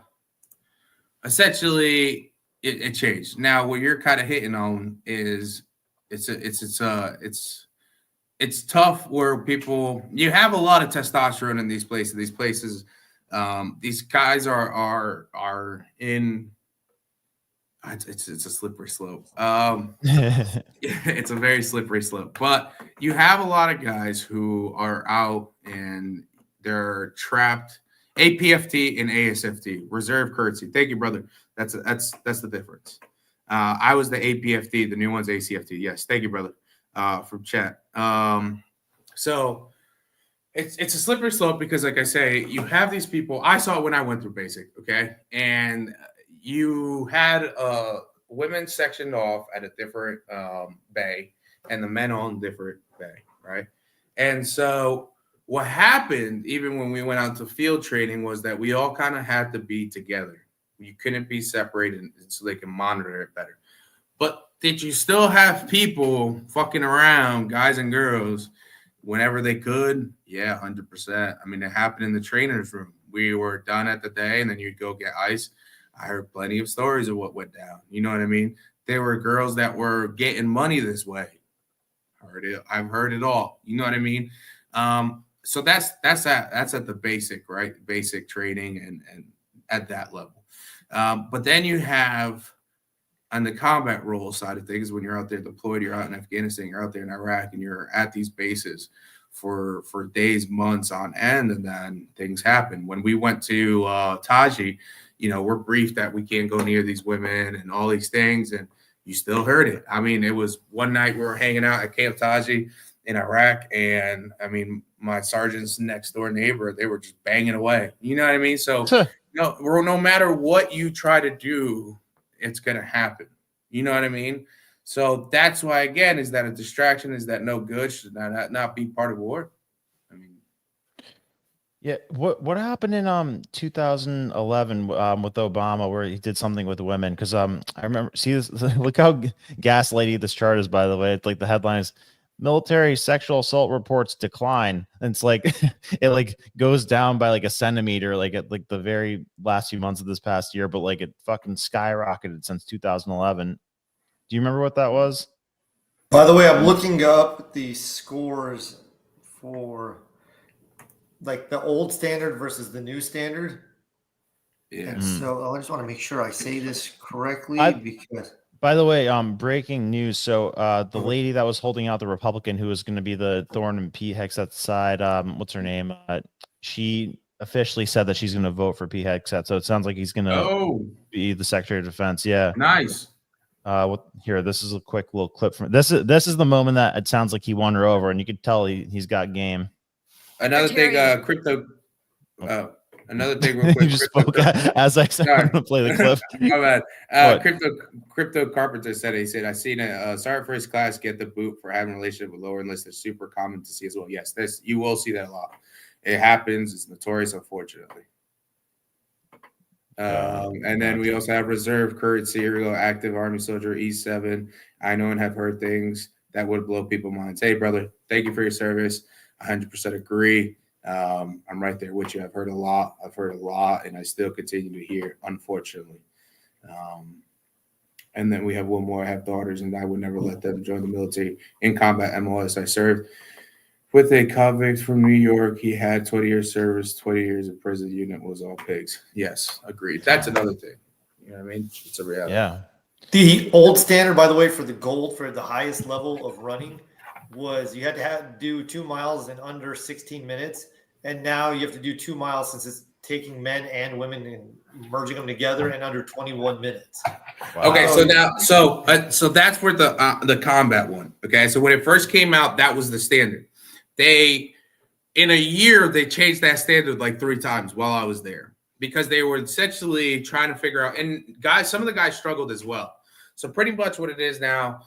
essentially it changed. Now, what you're kind of hitting on is it's tough where you have a lot of testosterone in these places. These guys are in. It's a slippery slope. It's a very slippery slope. But you have a lot of guys who are out and they're trapped. APFT and ASFT, reserve currency. Thank you, brother. That's the difference. I was the APFT. The new one's ACFT. Yes, thank you, brother. From chat. So it's a slippery slope because, like I say, you have these people. I saw it when I went through basic. Okay, and you had women sectioned off at a different bay and the men on different bay, right? And so what happened, even when we went out to field training, was that we all kind of had to be together. You couldn't be separated so they can monitor it better. But did you still have people fucking around, guys and girls, whenever they could? Yeah, 100%. I mean, it happened in the trainer's room. We were done at the day, and then you'd go get ice. I heard plenty of stories of what went down. You know what I mean? There were girls that were getting money this way. I've heard it all. You know what I mean? So that's at the basic, right? Basic training and at that level. But then you have on the combat role side of things, when you're out there deployed, you're out in Afghanistan, you're out there in Iraq, and you're at these bases for days, months on end, and then things happen. When we went to Taji, you know, we're briefed that we can't go near these women and all these things, and you still heard it. I mean, it was one night we were hanging out at Camp Taji in Iraq, and I mean, my sergeant's next door neighbor, they were just banging away. You know what I mean? So, no matter what you try to do, it's going to happen. You know what I mean? So that's why, again, is that a distraction? Is that no good? Should not be part of war? I mean, yeah. What happened in 2011 with Obama, where he did something with women? Because I remember, see this. Look how gaslighty this chart is. By the way, it's like the headline is military sexual assault reports decline. And it's like it like goes down by like a centimeter, like at like the very last few months of this past year, but like it fucking skyrocketed since 2011. Do you remember what that was? By the way, I'm looking up the scores for like the old standard versus the new standard. yeah. And so I just want to make sure I say this correctly because. By the way, breaking news. So the lady that was holding out the Republican who was going to be the thorn in Pete Hegseth's side, what's her name? She officially said that she's going to vote for Pete Hegseth. So it sounds like he's going to be the Secretary of Defense. Yeah. Nice. Here, this is a quick little clip from this. Is the moment that it sounds like he won her over, and you could tell he's got game. Another thing, crypto. Another thing, real quick. You just spoke as I said, I'm going to play the clip. My bad. Crypto Carpenter said, he said, I seen a sergeant first class get the boot for having a relationship with lower enlisted. Super common to see as well. Yes, you will see that a lot. It happens. It's notorious, unfortunately. And then we also have reserve courtesy. Here we go. Active Army soldier E7. I know and have heard things that would blow people's minds. Hey, brother, thank you for your service. 100% agree. I'm right there with you. I've heard a lot, and I still continue to hear, unfortunately. And then we have one more. I have daughters, and I would never let them join the military. In combat MOS, I served with a convict from New York. He had 20 years service, 20 years in prison. Unit was all pigs. Yes, agreed. That's another thing. You know what I mean? It's a reality. Yeah. The old standard, by the way, for the gold for the highest level of running was you had to do 2 miles in under 16 minutes. And now you have to do 2 miles since it's taking men and women and merging them together in under 21 minutes. Wow. Okay, so that's where the combat one. Okay, so when it first came out, that was the standard. In a year, they changed that standard like 3 times while I was there because they were essentially trying to figure out. And some of the guys struggled as well. So pretty much what it is now.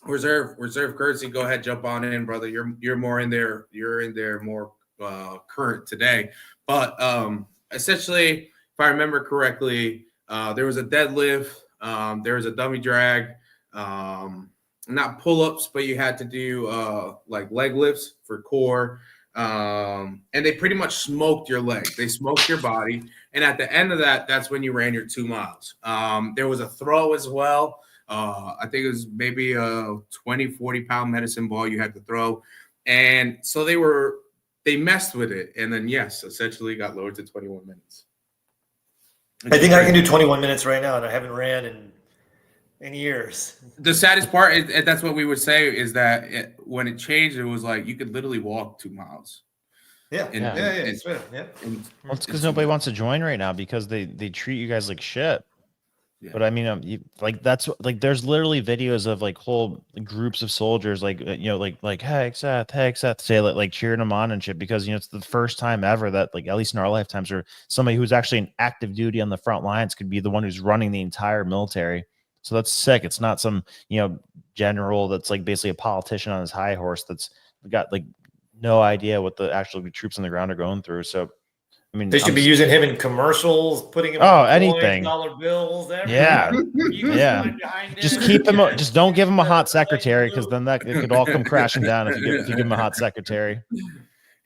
Reserve courtesy. Go ahead, jump on in, brother. You're more in there. You're in there more current today. But essentially, if I remember correctly, there was a deadlift. There was a dummy drag. Not pull-ups, but you had to do like leg lifts for core. And they pretty much smoked your leg. They smoked your body. And at the end of that, that's when you ran your 2 miles. There was a throw as well. I think it was maybe a 20, 40-pound medicine ball you had to throw. And so they messed with it. And then, yes, essentially got lowered to 21 minutes. I think I can do 21 minutes right now, and I haven't ran in years. The saddest part, is that's what we would say, is that when it changed, it was like you could literally walk 2 miles. Yeah. Well, it's because nobody wants to join right now because they treat you guys like shit. Yeah. But I mean, there's literally videos of like whole groups of soldiers, like Hegseth, say like cheering them on and shit, because it's the first time ever that, like, at least in our lifetimes, where somebody who's actually in active duty on the front lines could be the one who's running the entire military. So that's sick. It's not some general that's like basically a politician on his high horse that's got like no idea what the actual troops on the ground are going through. So I mean, They should be using him in commercials, putting him Oh, on anything. coins, dollar bills, everything. Yeah. You can Yeah. slide behind Just him. keep him. Yeah. Just don't give him a hot secretary, because then that it could all come crashing down if you give him a hot secretary.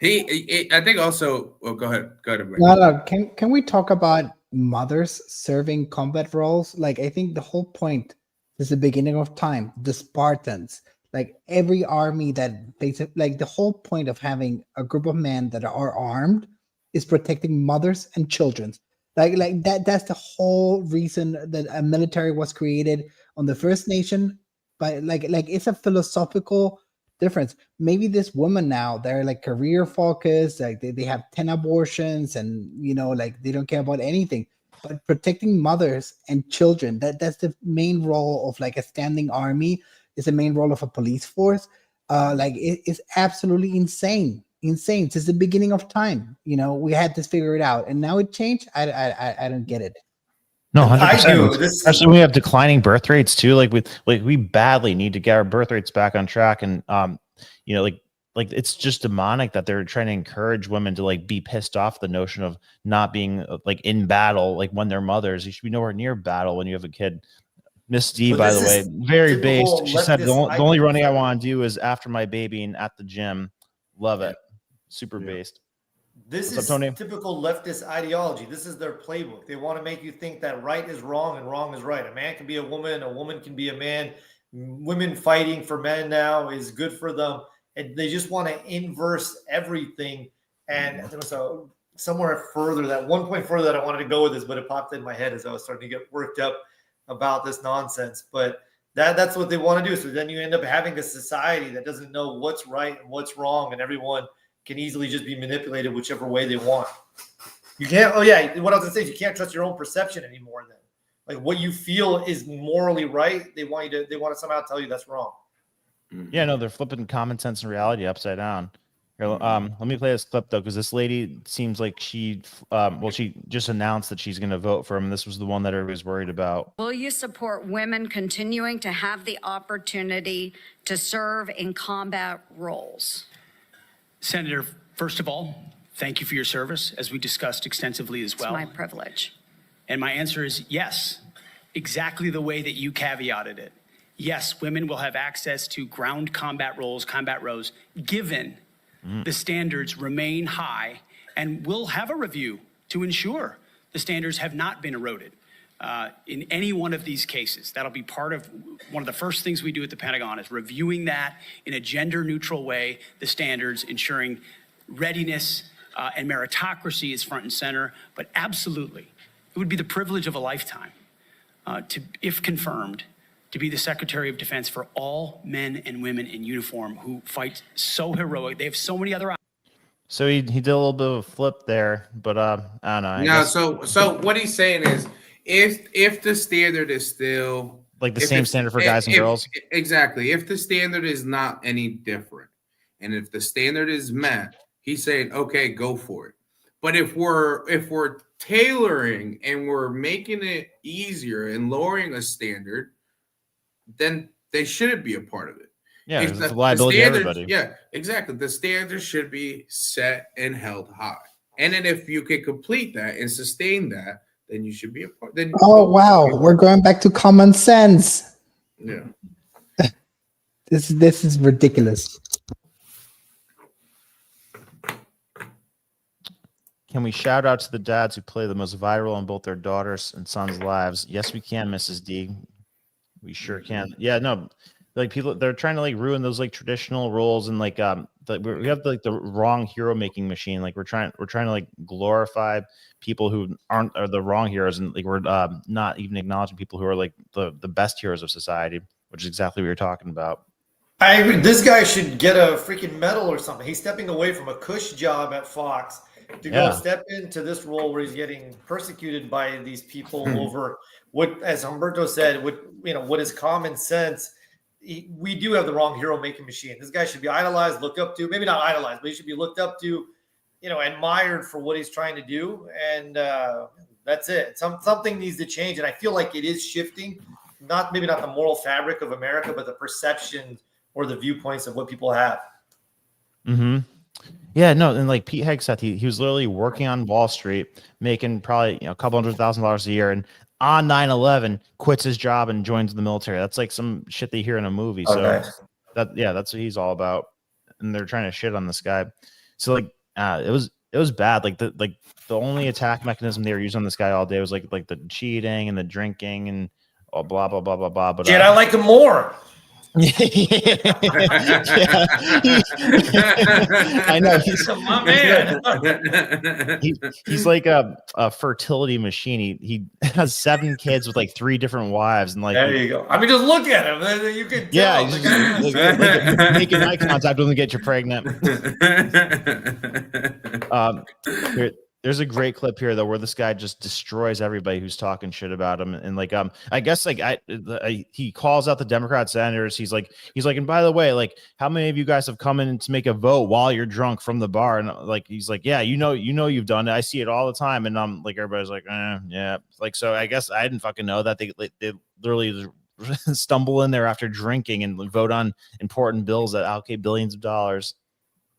I think also. Well, go ahead. Go ahead. Mike. No. Can we talk about mothers serving combat roles? Like, I think the whole point is the beginning of time. The Spartans, like every army that basically, like the whole point of having a group of men that are armed is protecting mothers and children. Like that. That's the whole reason that a military was created on the First Nation. But like it's a philosophical difference. Maybe this woman now, they're like career focused, like they have 10 abortions and like they don't care about anything. But protecting mothers and children, that's the main role of like a standing army, is the main role of a police force. Like it's absolutely insane since the beginning of time. We had to figure it out, and now it changed. I don't get it. No, 100%. I do. Especially when we have declining birth rates too. Like we badly need to get our birth rates back on track. And like it's just demonic that they're trying to encourage women to like be pissed off the notion of not being like in battle. Like when they're mothers, you should be nowhere near battle when you have a kid. Miss D, But by this the way, is very typical based. She said the leftist only running I ideology. want to do is after my baby and at the gym. Love it. Super based. This What's is up, Tony? typical leftist ideology. This is their playbook. They want to make you think that right is wrong and wrong is right. A man can be a woman can be a man. Women fighting for men now is good for them. And they just want to inverse everything. And there was somewhere further, that one point further that I wanted to go with this, but it popped in my head as I was starting to get worked up about this nonsense. But that's what they want to do. So then you end up having a society that doesn't know what's right and what's wrong, and everyone can easily just be manipulated whichever way they want. You can't. Oh yeah, what I was gonna say is you can't trust your own perception anymore. Then, like what you feel is morally right, they want to somehow tell you that's wrong. Yeah, no, they're flipping common sense and reality upside down. Here, let me play this clip though, because this lady seems like she just announced that she's going to vote for him. This was the one that everybody's worried about. Will you support women continuing to have the opportunity to serve in combat roles? Senator, first of all, thank you for your service, as we discussed extensively as well. It's my privilege. And my answer is yes, exactly the way that you caveated it. Yes, women will have access to ground combat roles, given the standards remain high, and we'll have a review to ensure the standards have not been eroded in any one of these cases. That'll be part of one of the first things we do at the Pentagon, is reviewing that in a gender-neutral way, the standards, ensuring readiness and meritocracy is front and center. But absolutely, it would be the privilege of a lifetime to, if confirmed, to be the Secretary of Defense for all men and women in uniform who fight so heroic. They have so many other. So he did a little bit of a flip there, but I don't know. No, so what he's saying is, if the standard is still like the same standard for guys and girls, exactly. If the standard is not any different, and if the standard is met, he's saying, okay, go for it. But if we're tailoring and we're making it easier and lowering a standard, then they shouldn't be a part of it. Yeah, it's a liability to everybody. Yeah, exactly. The standards should be set and held high. And then if you can complete that and sustain that, then you should be a part. Then oh wow, we're going back to common sense. Yeah. This is ridiculous. Can we shout out to the dads who play the most vital role in both their daughters' and sons' lives? Yes, we can, Mrs. D. We sure can. Yeah, no, like people, they're trying to like ruin those like traditional roles, and like we have like the wrong hero making machine. Like we're trying to like glorify people who are the wrong heroes, and like we're not even acknowledging people who are like the best heroes of society, which is exactly what you're talking about. I agree. This guy should get a freaking medal or something. He's stepping away from a cush job at Fox to go step into this role where he's getting persecuted by these people over what, as Humberto said, what is common sense. We do have the wrong hero making machine. This guy should be idolized, looked up to, maybe not idolized, but he should be looked up to, admired for what he's trying to do. And that's it. Something needs to change. And I feel like it is shifting, maybe not the moral fabric of America, but the perception or the viewpoints of what people have. Mm-hmm. Yeah, no, and like Pete Hegseth, he was literally working on Wall Street, making probably a couple $100,000 a year, and on 9/11 quits his job and joins the military. That's like some shit they hear in a movie. So nice. that's what he's all about. And they're trying to shit on this guy. So like it was bad. Like the only attack mechanism they were using on this guy all day was like the cheating and the drinking and blah blah blah blah blah. But Shit, I like him more. I know he's My man. he's like a fertility machine. He has 7 kids with like 3 different wives, and like There you go. I mean, just look at him. You can tell. yeah, he's just, like, making eye contact doesn't get you pregnant. There's a great clip here though where this guy just destroys everybody who's talking shit about him, and like I guess like he calls out the Democrat senators. He's like, and by the way, like how many of you guys have come in to make a vote while you're drunk from the bar? And like he's like, yeah, you know you've done it. I see it all the time. And like everybody's like, yeah, like so I guess I didn't fucking know that they literally stumble in there after drinking and vote on important bills that allocate billions of dollars.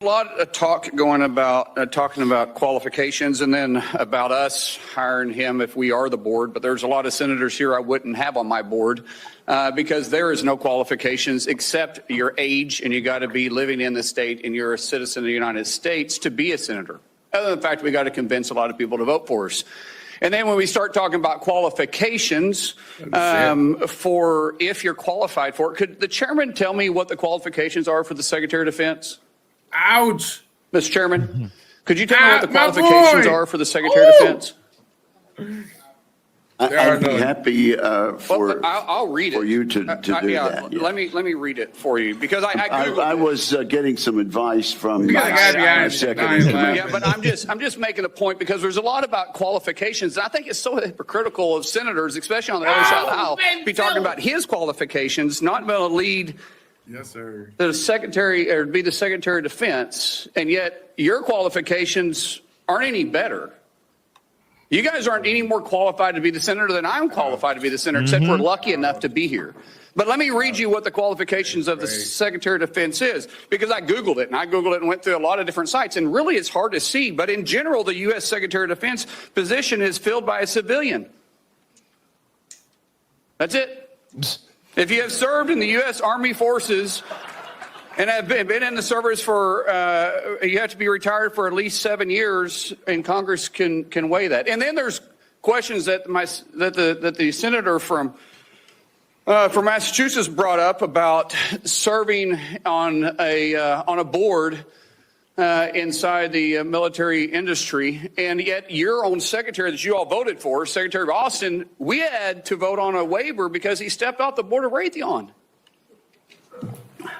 A lot of talk going about talking about qualifications and then about us hiring him if we are the board. But there's a lot of senators here I wouldn't have on my board because there is no qualifications except your age, and you got to be living in the state and you're a citizen of the United States to be a senator. Other than the fact we got to convince a lot of people to vote for us. And then when we start talking about qualifications for if you're qualified for it, could the chairman tell me what the qualifications are for the Secretary of Defense? Ouch. Mr. Chairman, could you tell me what the qualifications are for the Secretary of Defense? I'd be happy I'll read it. for you to do that. Yeah. Let me read it for you because I Googled I it. was getting some advice from Yeah, but I'm just making a point because there's a lot about qualifications. And I think it's so hypocritical of senators, especially on the other side of the aisle, be talking about his qualifications, not going to lead yes, sir. the secretary or be the Secretary of Defense, and yet your qualifications aren't any better. You guys aren't any more qualified to be the senator than I'm qualified to be the senator, except we're lucky enough to be here. But let me read you what the qualifications of the Secretary of Defense is, because I Googled it, and went through a lot of different sites, and really it's hard to see. But in general, the U.S. Secretary of Defense position is filled by a civilian. That's it. If you have served in the U.S. Army Forces and have been in the service for, you have to be retired for at least 7 years, and Congress can weigh that. And then there's questions that the senator from Massachusetts brought up about serving on a board inside the military industry, and yet your own secretary that you all voted for, Secretary of Austin, we had to vote on a waiver because he stepped off the board of Raytheon.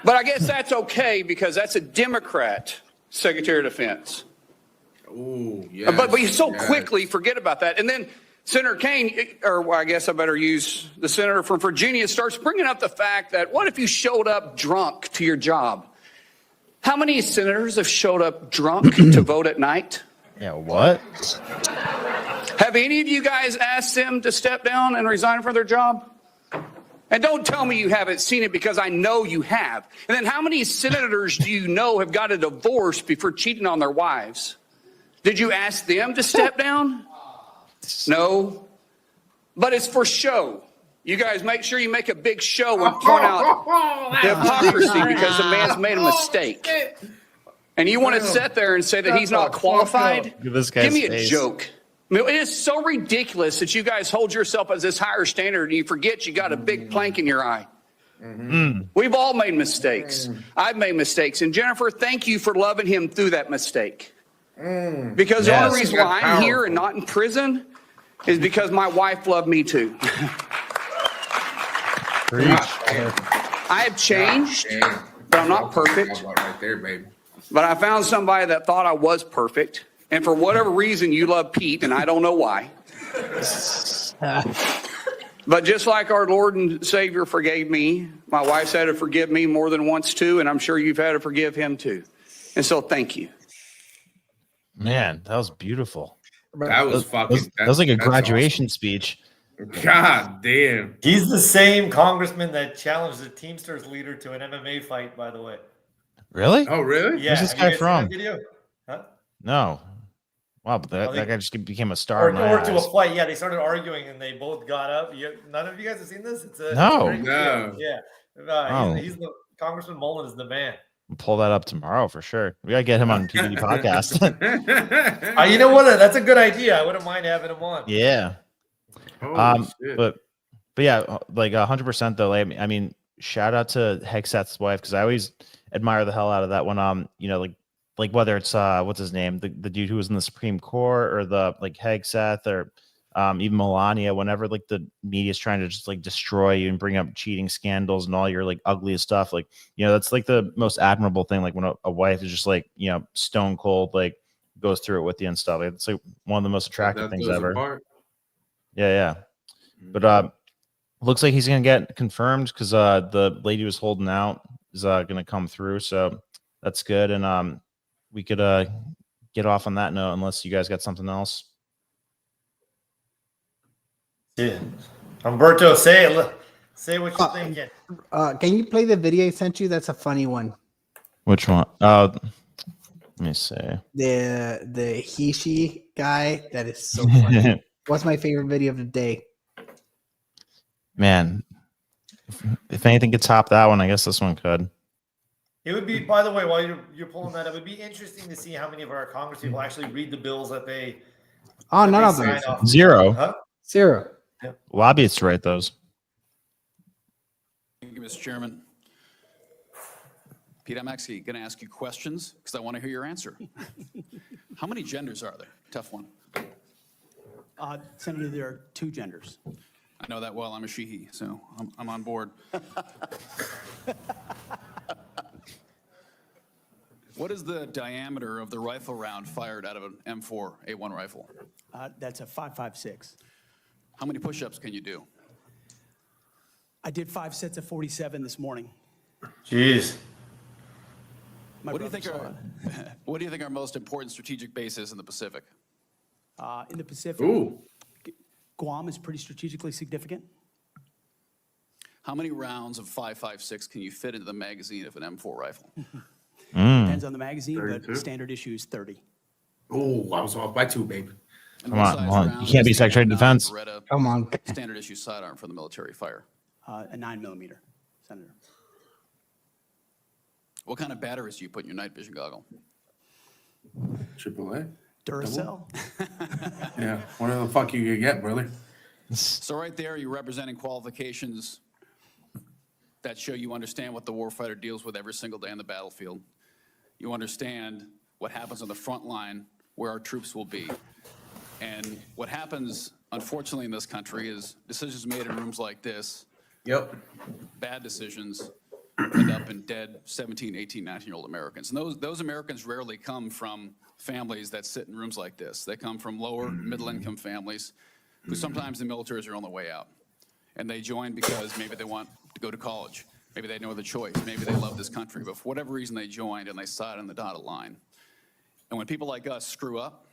But I guess that's okay because that's a Democrat Secretary of Defense. Ooh, yes, but we so quickly forget about that. And then Senator Kaine, or I guess I better use the senator from Virginia, starts bringing up the fact that what if you showed up drunk to your job? How many senators have showed up drunk to vote at night? Yeah, what? Have any of you guys asked them to step down and resign from their job? And don't tell me you haven't seen it because I know you have. And then how many senators do you know have got a divorce before cheating on their wives? Did you ask them to step down? No. But it's for show. You guys make sure you make a big show and point out the hypocrisy because the man's made a mistake. And you want to sit there and say that he's not qualified? Give me a joke. I mean, it is so ridiculous that you guys hold yourself as this higher standard and you forget you got a big plank in your eye. We've all made mistakes. I've made mistakes. And Jennifer, thank you for loving him through that mistake. Because the only reason why I'm here and not in prison is because my wife loved me too. I have changed, but I'm not perfect. Right there, baby. But I found somebody that thought I was perfect. And for whatever reason, you love Pete, and I don't know why. But just like our Lord and Savior forgave me, my wife's had to forgive me more than once too, and I'm sure you've had to forgive him too. And so thank you. Man, that was beautiful. That was fucking. That was like a graduation speech. God damn. He's the same congressman that challenged the Teamsters leader to an MMA fight, by the way. Really? Oh, really? Yeah. Where's this guy from? Video? Huh? No. Wow, but that, Oh, that guy just became a star. Or, in my or to a eyes. fight. Yeah, they started arguing and they both got up. None of you guys have seen this? It's a No. great video. Yeah. Oh. He's the Congressman Mullen is the man. I'll pull that up tomorrow for sure. We gotta get him on PBD podcast. You know what? That's a good idea. I wouldn't mind having him on. Yeah. Shit. But yeah, like 100% though. Like, I mean, shout out to Hegseth's wife because I always admire the hell out of that one. You know, like whether it's what's his name, the dude who was in the Supreme Court or the like Hegseth or even Melania, whenever like the media is trying to just like destroy you and bring up cheating scandals and all your like ugliest stuff, like, you know, that's like the most admirable thing. Like when a wife is just like, you know, stone cold, like goes through it with you and stuff. Like, it's like one of the most attractive things ever. Yeah. But looks like he's gonna get confirmed because the lady who was holding out is gonna come through. So that's good. And we could get off on that note unless you guys got something else. Yeah. Humberto, say what you're thinking. Can you play the video I sent you? That's a funny one. Which one? Let me see. The he-she guy. That is so funny. What's my favorite video of the day? Man, if anything could top that one, I guess this one could. It would be, by the way, while you're pulling that, it would be interesting to see how many of our Congress people actually read the bills that they. Oh, none of them. Zero. Huh? Zero. Lobbyists write those. Thank you, Mr. Chairman. Pete, I'm actually going to ask you questions because I want to hear your answer. How many genders are there? Tough one. Senator, there are 2 genders. I know that well. I'm a she-he, so I'm on board. What is the diameter of the rifle round fired out of an M4 A1 rifle? That's a 5.56. How many push-ups can you do? I did 5 sets of 47 this morning. Jeez. What do you think are most important strategic bases in the Pacific? In the Pacific, Guam is pretty strategically significant. How many rounds of 5.56 can you fit into the magazine of an M4 rifle? Depends on the magazine, 32? but standard issue is 30. Oh, I was off by 2, baby. Come on. You can't be Secretary of Defense. Come on. Standard issue sidearm for the military fire. A 9mm, Senator. What kind of batteries do you put in your night vision goggle? AAA. Duracell. Yeah, whatever the fuck you could get, brother. So right there, you're representing qualifications that show you understand what the warfighter deals with every single day on the battlefield. You understand what happens on the front line, where our troops will be. And what happens, unfortunately, in this country is decisions made in rooms like this. Yep. Bad decisions end up in dead 17, 18, 19-year-old Americans. And those Americans rarely come from families that sit in rooms like this. They come from lower middle-income families who sometimes the military is their only way out. And they join because maybe they want to go to college. Maybe they had no other choice. Maybe they love this country. But for whatever reason, they joined and they sat on the dotted line. And when people like us screw up,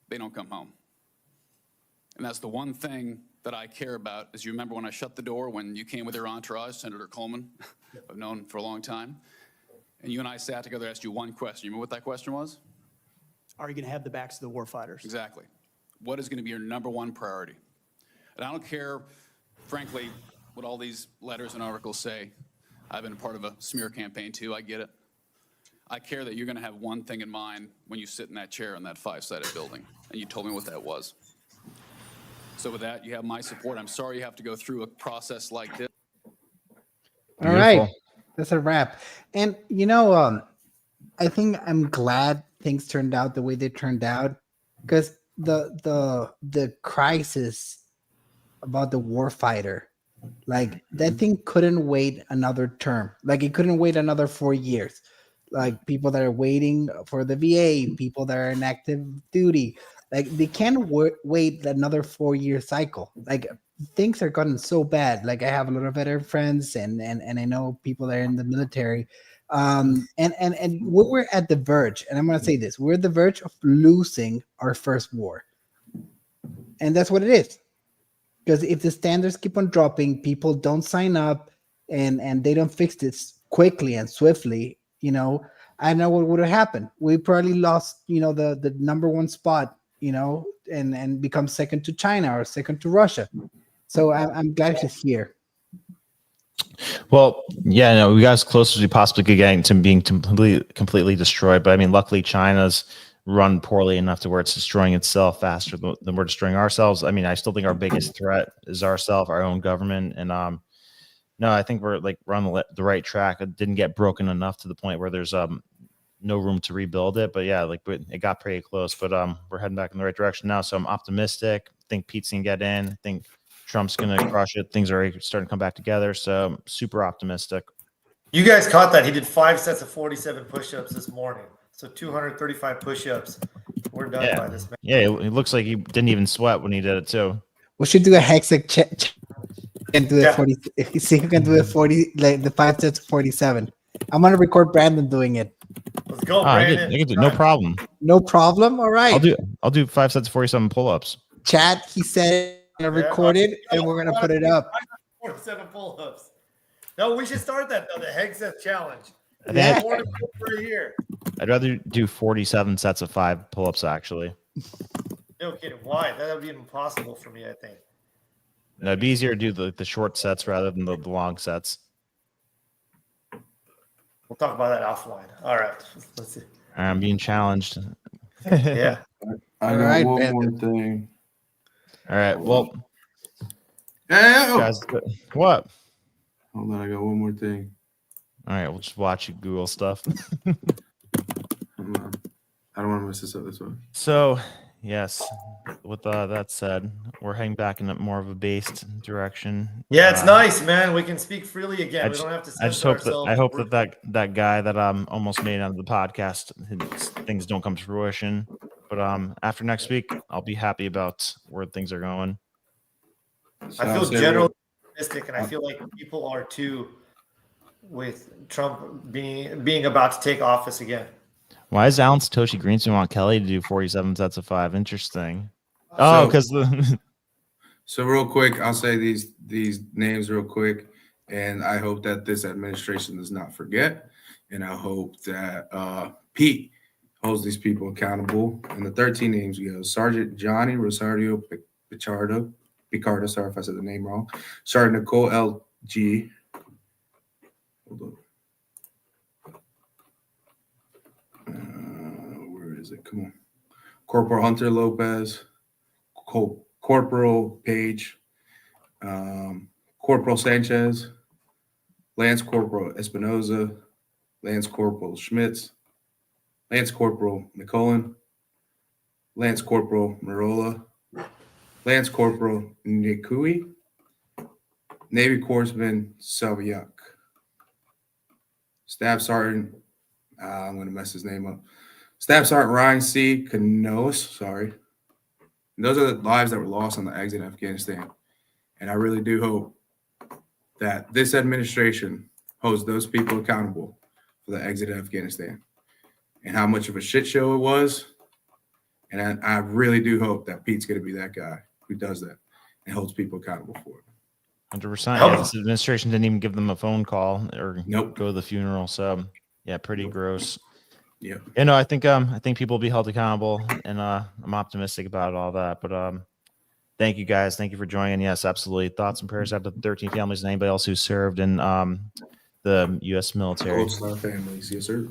they don't come home. And that's the one thing that I care about. As you remember when I shut the door, when you came with your entourage, Senator Coleman, I've known for a long time, and you and I sat together, asked you one question. You remember what that question was? Are you going to have the backs of the war fighters? Exactly. What is going to be your #1 priority? And I don't care, frankly, what all these letters and articles say. I've been a part of a smear campaign too. I get it. I care that you're going to have one thing in mind when you sit in that chair in that 5-sided building. And you told me what that was. So with that, you have my support. I'm sorry you have to go through a process like this. All right. That's a wrap. And, you know, I think I'm glad things turned out the way they turned out, because the crisis about the warfighter, like that thing couldn't wait another term. Like it couldn't wait another 4 years. Like people that are waiting for the VA, people that are in active duty, like they can't wait another 4-year cycle. Like things are gotten so bad. Like I have a lot of veteran friends and I know people that are in the military. And we're at the verge, and I'm going to say this, we're at the verge of losing our first war. And that's what it is. Because if the standards keep on dropping, people don't sign up and they don't fix this quickly and swiftly, you know, I know what would have happened. We probably lost, the number one spot, and become second to China or second to Russia. So I'm glad she's here. Well, yeah, no, we got as close as we possibly could get to being completely destroyed. But I mean, luckily, China's run poorly enough to where it's destroying itself faster than we're destroying ourselves. I mean, I still think our biggest threat is ourselves, our own government, and no, I think we're on the right track. It didn't get broken enough to the point where there's no room to rebuild it. But yeah, it got pretty close. But we're heading back in the right direction now. So I'm optimistic. I think Pete's gonna get in. I think Trump's gonna crush it. Things are starting to come back together. So I'm super optimistic. You guys caught that. He did 5 sets of 47 push-ups this morning. So 235 push-ups. We're done by this, man. Yeah, it looks like he didn't even sweat when he did it too. We should do a Hegseth check and do it 40. See who can do it 40, like the 5 sets of 47. I'm gonna record Brandon doing it. Let's go, Brandon. I can do, no problem. No problem. All right. I'll do 5 sets of 47 pull-ups. Chat, he said record it and we're gonna put it up. 47 pull-ups. No, we should start that though. The Hegseth challenge. Yeah. For a year. I'd rather do 47 sets of 5 pull-ups actually. No kidding. Why? That would be impossible for me, I think. No, it'd be easier to do the short sets rather than the long sets. We'll talk about that offline. All right. Let's see. I'm being challenged. Yeah. I got one more thing. All right. Well, guys, what? Hold on, I got one more thing. All right, we'll just watch you Google stuff. Hold on. I don't want to mess this up this one. So, yes, with that said, we're heading back in more of a based direction. Yeah, it's nice, man. We can speak freely again. We don't have to censor ourselves. I hope that guy that almost made it out of the podcast, things don't come to fruition. But after next week, I'll be happy about where things are going. I feel generally optimistic, and I feel like people are too, with Trump being about to take office again. Why is Alan Satoshi Greenspan want Kelly to do 47 sets of 5? Interesting. Oh, because So real quick, I'll say these names real quick, and I hope that this administration does not forget, and I hope that Pete holds these people accountable. And the 13 names go: Sergeant Johnny Rosario Picardo, sorry if I said the name wrong. Sergeant Nicole L.G. Hold on. Where is it? Come on. Corporal Hunter Lopez, Corporal Page, Corporal Sanchez, Lance Corporal Espinoza, Lance Corporal Schmitz, Lance Corporal McCullen, Lance Corporal Marola, Lance Corporal Nikui, Navy Corpsman Salviak, Staff Sergeant, I'm going to mess his name up, Staff Sergeant Ryan C. Canoas, sorry. And those are the lives that were lost on the exit of Afghanistan. And I really do hope that this administration holds those people accountable for the exit of Afghanistan and how much of a shit show it was. And I really do hope that Pete's going to be that guy who does that and holds people accountable for it. 100%. Yeah, this administration didn't even give them a phone call or go to the funeral. So yeah, pretty gross. Yeah. You know, I think people will be held accountable, and I'm optimistic about all that. But thank you guys. Thank you for joining. Yes, absolutely. Thoughts and prayers out to the 13 families and anybody else who served in the U.S. military. Gold Star families, yes, sir.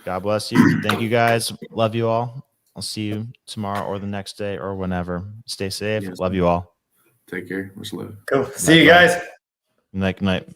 God bless you. Thank you guys. Love you all. I'll see you tomorrow or the next day or whenever. Stay safe. Yes, love you all. Take care. Much love. Cool. See you guys. Night.